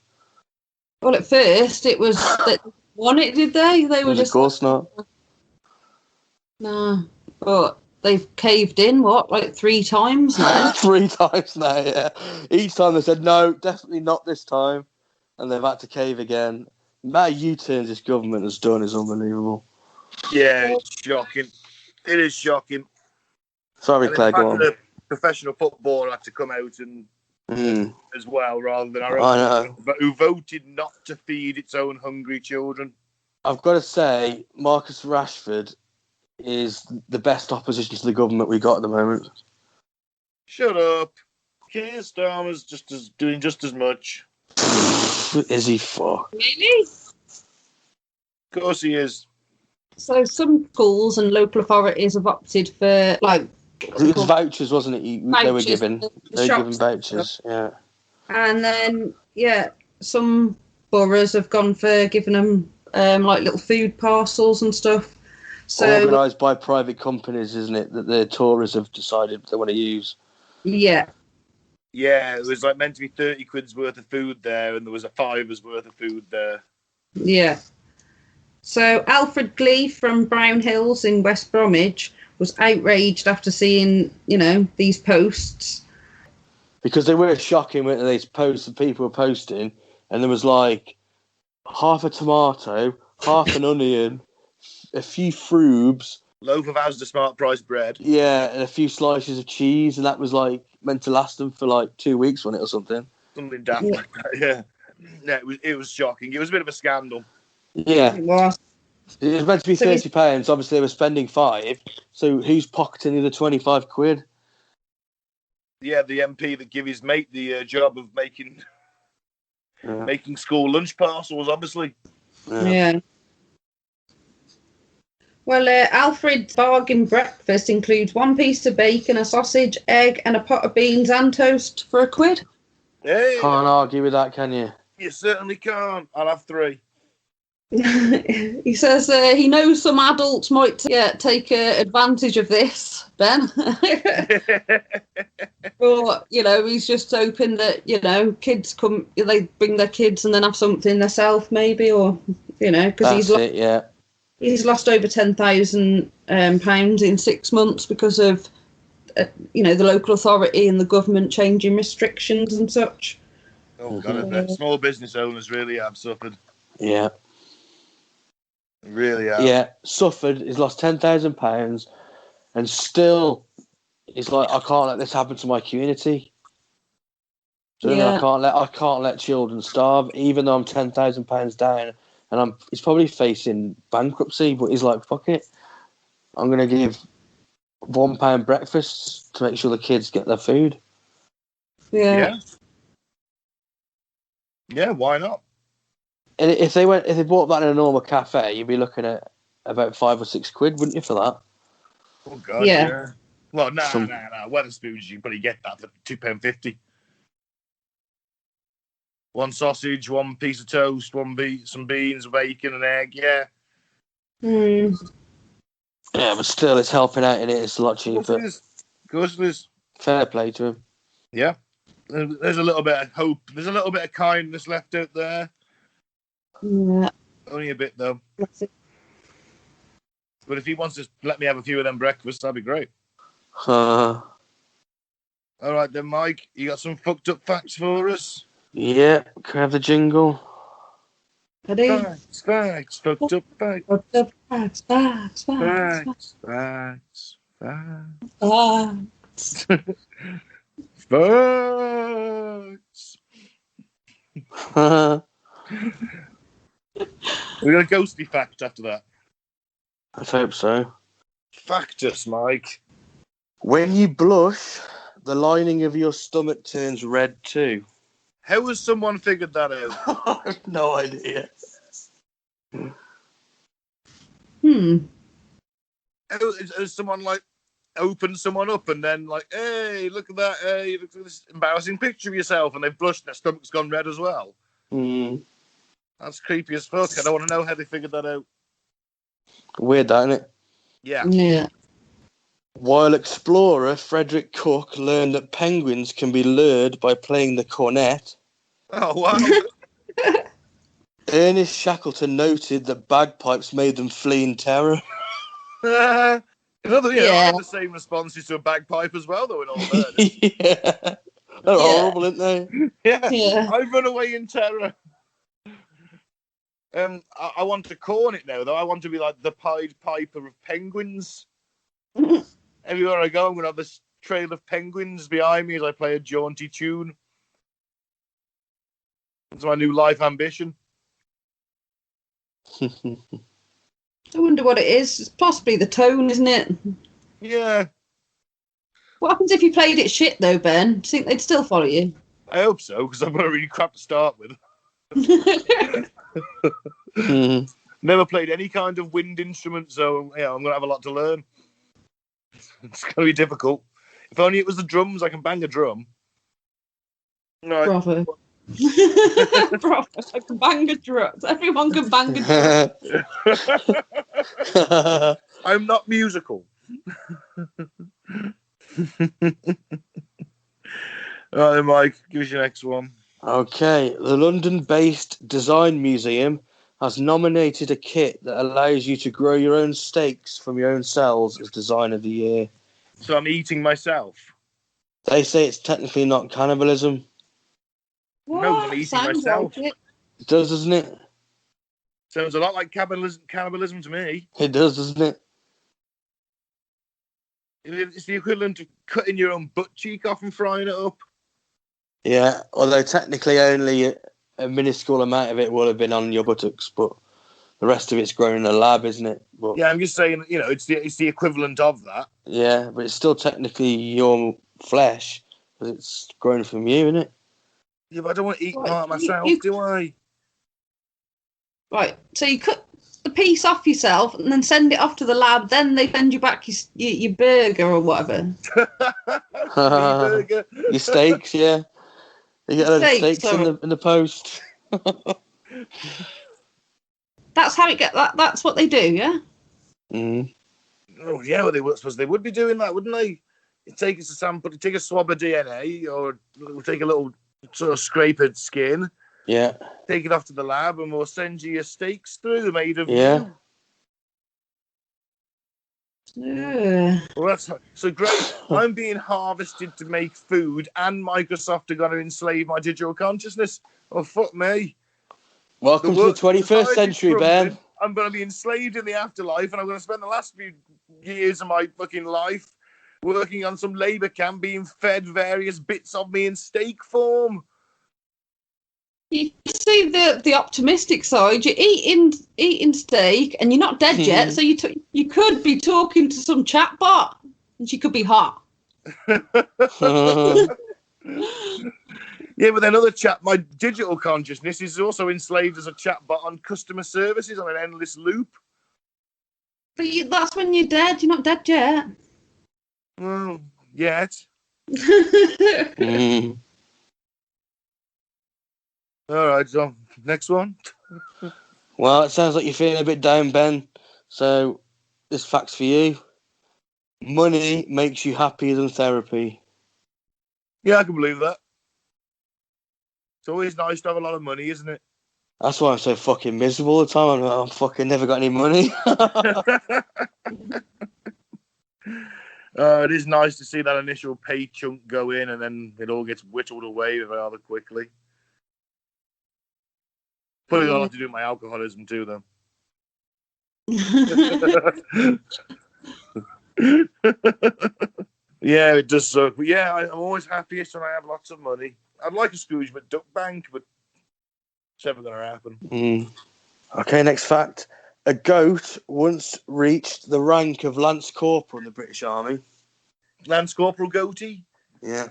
Well, at first it was that they wanted, did they? They were just. Of course not. No, but they've caved in, like 3 times now? 3 times now, yeah. Each time they said, no, definitely not this time. And they've had to cave again. The amount of U-turns this government has done is unbelievable. Yeah, it's shocking. It is shocking. Sorry, Claire, go on. The professional footballer had to come out and as well, rather than our own, but who voted not to feed its own hungry children. I've got to say, Marcus Rashford is the best opposition to the government we got at the moment. Shut up. Keir Starmer's doing just as much. Is he fuck? Really? Of course he is. So some schools and local authorities have opted for, like... It was vouchers, wasn't it? They were giving vouchers, yeah. And then, some boroughs have gone for giving them, like, little food parcels and stuff. So, organised by private companies, isn't it, that the tourists have decided they want to use? Yeah. Yeah, it was like meant to be 30 quid's worth of food there, and there was a $5's worth of food there. Yeah. So Alfred Glee from Brown Hills in West Bromwich was outraged after seeing, these posts. Because they were shocking, weren't they? These posts that people were posting, and there was like half a tomato, half an onion, a few frubes, loaf of Asda Smart Price bread. yeah, and a few slices of cheese, and that was like meant to last them for like 2 weeks on it or something. Something daft like that, yeah. Yeah, it was shocking. It was a bit of a scandal. Yeah. It was. It was meant to be So £30. Obviously, they were spending £5. So who's pocketing the other 25 quid? Yeah, the MP that gave his mate the job of making school lunch parcels, obviously. Yeah. Well, Alfred's bargain breakfast includes 1 piece of bacon, a sausage, egg, and a pot of beans and toast for £1. Hey, Can't argue with that, can you? you certainly can't. I'll have 3. He says he knows some adults might take advantage of this, Ben. But, he's just hoping that, kids they bring their kids and then have something themselves, maybe, or, because he's lost over £10,000 in 6 months because of, the local authority and the government changing restrictions and such. Oh, God, I bet small business owners really have suffered. Yeah. Really have. Yeah, suffered. He's lost £10,000, and still, he's like, I can't let this happen to my community. So I can't let children starve, even though I'm £10,000 down, and he's probably facing bankruptcy. But he's like, fuck it, I'm gonna give £1 breakfasts to make sure the kids get their food. Yeah. Yeah, why not? And if they bought that in a normal cafe, you'd be looking at about £5 or £6 quid, wouldn't you, for that? Oh God, yeah. Well, no. Wetherspoons, you can probably get that for £2.50. 1 sausage, 1 piece of toast, some beans, bacon, and egg. Yeah. Mm. Yeah, but still, it's helping out in it. It's a lot cheaper. Of course it is. Fair play to him. Yeah. There's a little bit of hope. There's a little bit of kindness left out there. Yeah. Only a bit, though. But if he wants to let me have a few of them breakfasts, that'd be great. All right, then, Mike. You got some fucked up facts for us? Yeah. Can I have the jingle? Facts, fucked up facts. Fucked up facts. Facts. We got a ghosty fact after that. I hope so. Factus, Mike. When you blush, the lining of your stomach turns red too. How has someone figured that out? I have no idea. Has someone opened someone up and then hey, look at that, hey, look at this embarrassing picture of yourself, and they've blushed, their stomach's gone red as well? That's creepy as fuck. I don't want to know how they figured that out. Weird, that, isn't it? Yeah. While explorer Frederick Cook learned that penguins can be lured by playing the cornet. Oh, wow. Ernest Shackleton noted that bagpipes made them flee in terror. I had the same responses to a bagpipe as well, though, in all fairness. Yeah. They're horrible, aren't they? Yeah. I run away in terror. I want to cornet now, though. I want to be like the Pied Piper of penguins. Everywhere I go, I'm going to have this trail of penguins behind me as I play a jaunty tune. It's my new life ambition. I wonder what it is. It's possibly the tone, isn't it? Yeah. What happens if you played it shit, though, Ben? Do you think they'd still follow you? I hope so, because I've got a really crap to start with. Never played any kind of wind instrument, so I'm going to have a lot to learn. It's going to be difficult. If only it was the drums, I can bang a drum. Right. Bravo. Bravo. I can bang a drum. Everyone can bang a drum. I'm not musical. All right, then, Mike, give us your next one. Okay, the London-based Design Museum has nominated a kit that allows you to grow your own steaks from your own cells as Design of the Year. So I'm eating myself? They say it's technically not cannibalism. What? No, I'm eating Sounds myself. like it. It does, doesn't it? Sounds a lot like cannibalism to me. It does, doesn't it? It's the equivalent of cutting your own butt cheek off and frying it up. Yeah, although technically only a minuscule amount of it will have been on your buttocks, but the rest of it's grown in a lab, isn't it? But Yeah, I'm just saying, it's the equivalent of that. yeah, but it's still technically your flesh because it's grown from you, isn't it? Yeah, but I don't want to eat Right, part myself, you- do I? Right, so you cut the piece off yourself and then send it off to the lab. Then they send you back your burger or whatever. Burger. Your steaks, yeah. You get a load of Steaks, steaks in the post. That's how it get. That's what they do, yeah. Mm. Oh yeah, well, they would be doing that, wouldn't they? You take a sample, you take a swab of DNA, or we'll take a little sort of scrapered skin, Yeah, take it off to the lab, and we'll send you your steaks through made of yeah. you. Well, that's so great. I'm being harvested to make food, and Microsoft are going to enslave my digital consciousness. Oh, fuck me. Welcome to the 21st century, Ben. I'm going to be enslaved in the afterlife, and I'm going to spend the last few years of my fucking life working on some labour camp, being fed various bits of me in steak form. You see the optimistic side. You're eating steak, and you're not dead yet. So you could be talking to some chatbot, and she could be hot. Yeah, but then my digital consciousness is also enslaved as a chatbot on customer services on an endless loop. But that's when you're dead. You're not dead yet. Well, yet. Mm. All right, so next one. Well, it sounds like you're feeling a bit down, Ben. So, this fact's for you. Money makes you happier than therapy. Yeah, I can believe that. It's always nice to have a lot of money, isn't it? That's why I'm so fucking miserable all the time. I'm fucking never got any money. It is nice to see that initial pay chunk go in and then it all gets whittled away rather quickly. Probably got a lot to do with my alcoholism too, though. Yeah, it does suck. But yeah, I'm always happiest when I have lots of money. I'd like a Scrooge McDuck bank, but it's never going to happen. Mm. Okay, next fact. A goat once reached the rank of Lance Corporal in the British Army. Lance Corporal Goatee? Yeah.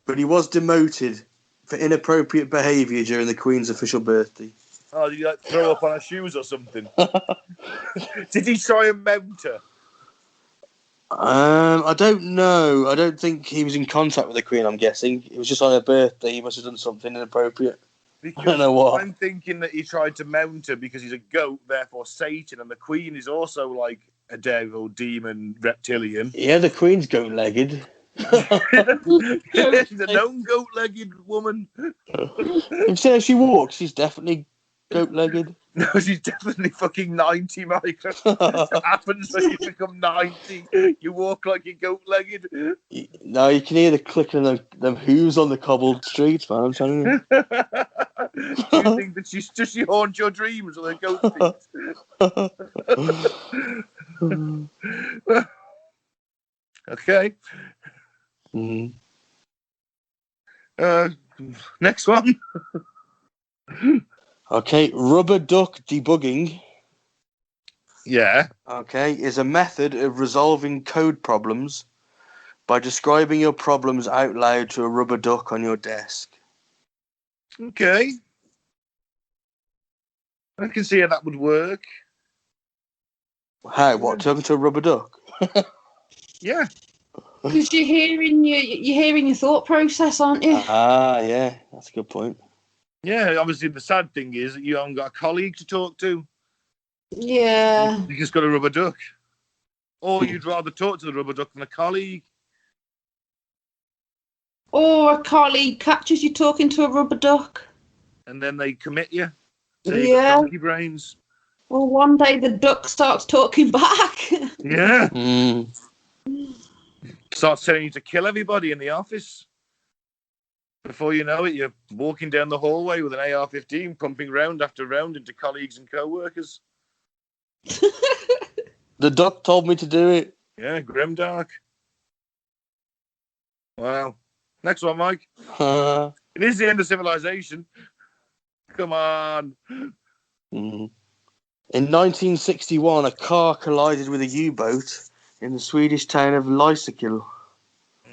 But he was demoted for inappropriate behaviour during the Queen's official birthday. Oh, did he throw up on her shoes or something? Did he try and mount her? I don't know. I don't think he was in contact with the Queen, I'm guessing. It was just on her birthday. He must have done something inappropriate. Because I don't know what. I'm thinking that he tried to mount her because he's a goat, therefore Satan, and the Queen is also like a devil, demon, reptilian. Yeah, the Queen's goat-legged. She's a known goat-legged woman. You've seen how she walks. She's definitely goat-legged. No, she's definitely fucking 90, Mike. What happens when you become 90? You walk like you're goat-legged. No, you can hear the clicking of them hooves on the cobbled streets, man. I'm telling you. Do you think that she haunts your dreams with her goat feet? Okay. Mm. Next one. Okay, rubber duck debugging. Yeah. Okay, is a method of resolving code problems by describing your problems out loud to a rubber duck on your desk. Okay. I can see how that would work. How? What? Talking to a rubber duck? Yeah. Because you're hearing your thought process, aren't you? Ah, yeah, that's a good point. Yeah, obviously the sad thing is that you haven't got a colleague to talk to. Yeah. You just got a rubber duck. Or you'd rather talk to the rubber duck than a colleague. Or a colleague catches you talking to a rubber duck. And then they commit you. So you got Yeah. donkey brains. Well, one day the duck starts talking back. Yeah. Mm. Starts telling you to kill everybody in the office. Before you know it, you're walking down the hallway with an AR-15, pumping round after round into colleagues and co-workers. The duck told me to do it. Yeah, grimdark. Wow. Next one, Mike. It is the end of civilization. Come on. In 1961, a car collided with a U-boat in the Swedish town of Lysekil.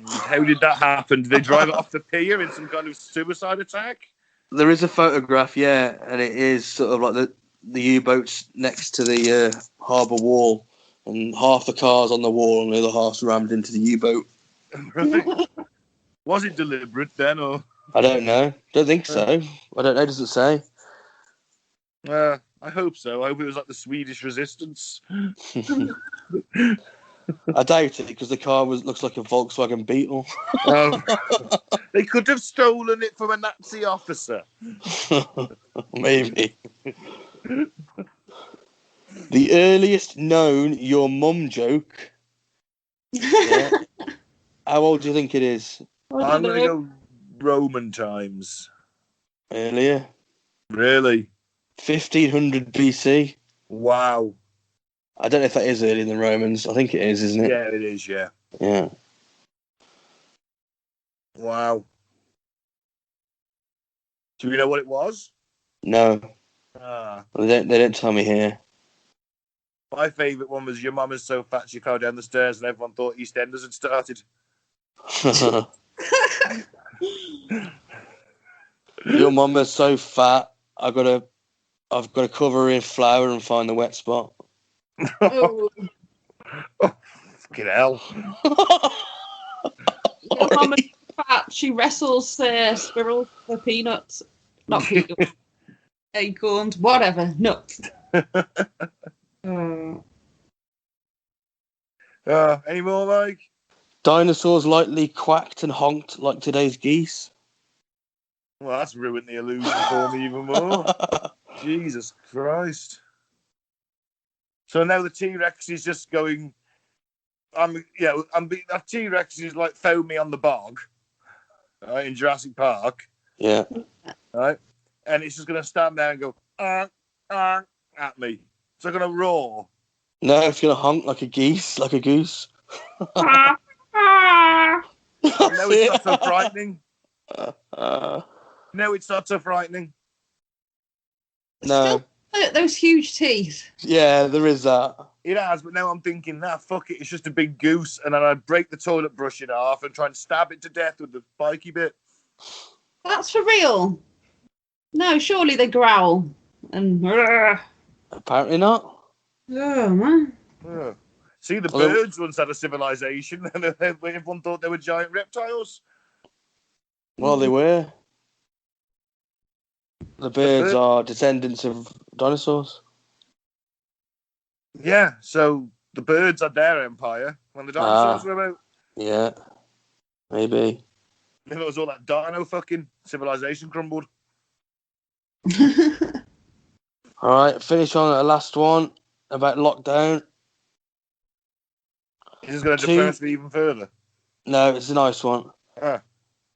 How did that happen? Did they drive it off the pier in some kind of suicide attack? There is a photograph, yeah, and it is sort of like the U-boat's next to the harbour wall, and half the car's on the wall and the other half's rammed into the U-boat. Right. Was it deliberate then, or? I don't know. Don't think so. I don't know. Does it say? I hope so. I hope it was like the Swedish resistance. I doubt it because the car looks like a Volkswagen Beetle. They could have stolen it from a Nazi officer. Maybe. The earliest known your mum joke. Yeah. How old do you think it is? I'm going to go Roman times. Earlier. Really? 1500 BC. Wow. I don't know if that is earlier than Romans. I think it is, isn't it? Yeah, it is, yeah. Yeah. Wow. Do we know what it was? No. They don't tell me here. My favourite one was your mum is so fat she fell down the stairs and everyone thought EastEnders had started. Your mum is so fat, I've got to cover her in flour and find the wet spot. Oh. Fucking hell. Your mum is fat. She wrestles squirrels for peanuts. Not peanuts. Acorns, whatever. Nuts. Any more, Mike? Dinosaurs likely quacked and honked like today's geese. Well, that's ruined the illusion for me even more. Jesus Christ. So now the T-Rex is just going... that T-Rex is like found me on the bog, right, in Jurassic Park. Yeah. Right? And it's just going to stand there and go, at me. So I'm going to roar. No, it's going to honk like a goose. No, it's not so frightening. No, it's not so frightening. No. Still, those huge teeth. Yeah, there is that. It has, but now I'm thinking, fuck it, it's just a big goose, and then I'd break the toilet brush in half and try and stab it to death with the spiky bit. That's for real. No, surely they growl. And Apparently not. oh man. Yeah. See, the birds once had a civilization, and everyone thought they were giant reptiles. Well, they were. The birds are descendants of dinosaurs. Yeah, so the birds had their empire when the dinosaurs were about. Yeah, maybe. If it was all that dino fucking, civilization crumbled. All right, finish on a last one about lockdown. Is this going to depress me even further? No, it's a nice one.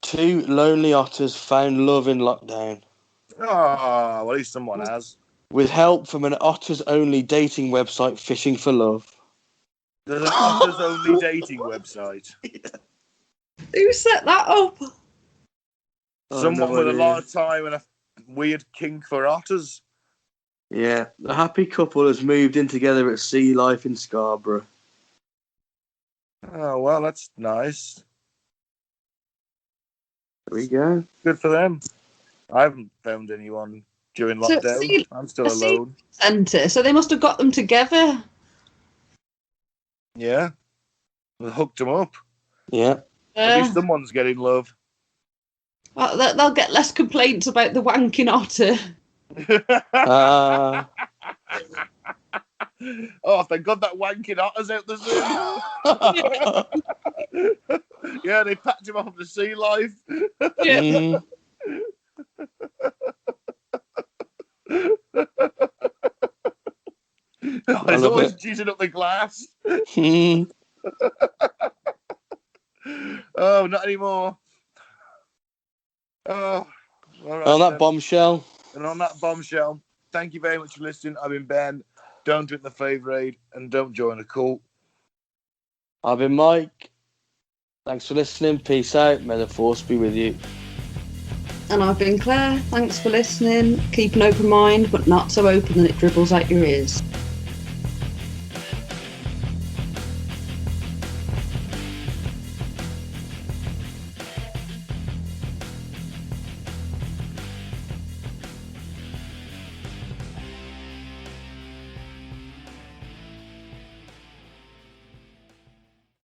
2 lonely otters found love in lockdown. Oh, well, at least someone has. With help from an otters-only dating website, Fishing for Love. There's an otters-only dating website. Who set that up? Someone with a lot of time and a weird kink for otters. Yeah, the happy couple has moved in together at Sea Life in Scarborough. Oh, well, that's nice. There we go. Good for them. I haven't found anyone during lockdown. I'm still alone. Centre, so they must have got them together. Yeah. They hooked them up. Yeah. At least someone's getting love. Well, they'll get less complaints about the wanking otter. Oh, thank God that wanking otter's out the zoo. Yeah, they packed him off the Sea Life. Yeah. He's always cheating up the glass. Oh, not anymore. Oh, all right, On that then. bombshell, And on that bombshell, thank you very much for listening. I've been Ben. Don't drink the Favour Aid and don't join a cult. I've been Mike. Thanks for listening. Peace out. May the force be with you. And I've been Claire. Thanks for listening. Keep an open mind, but not so open that it dribbles out your ears.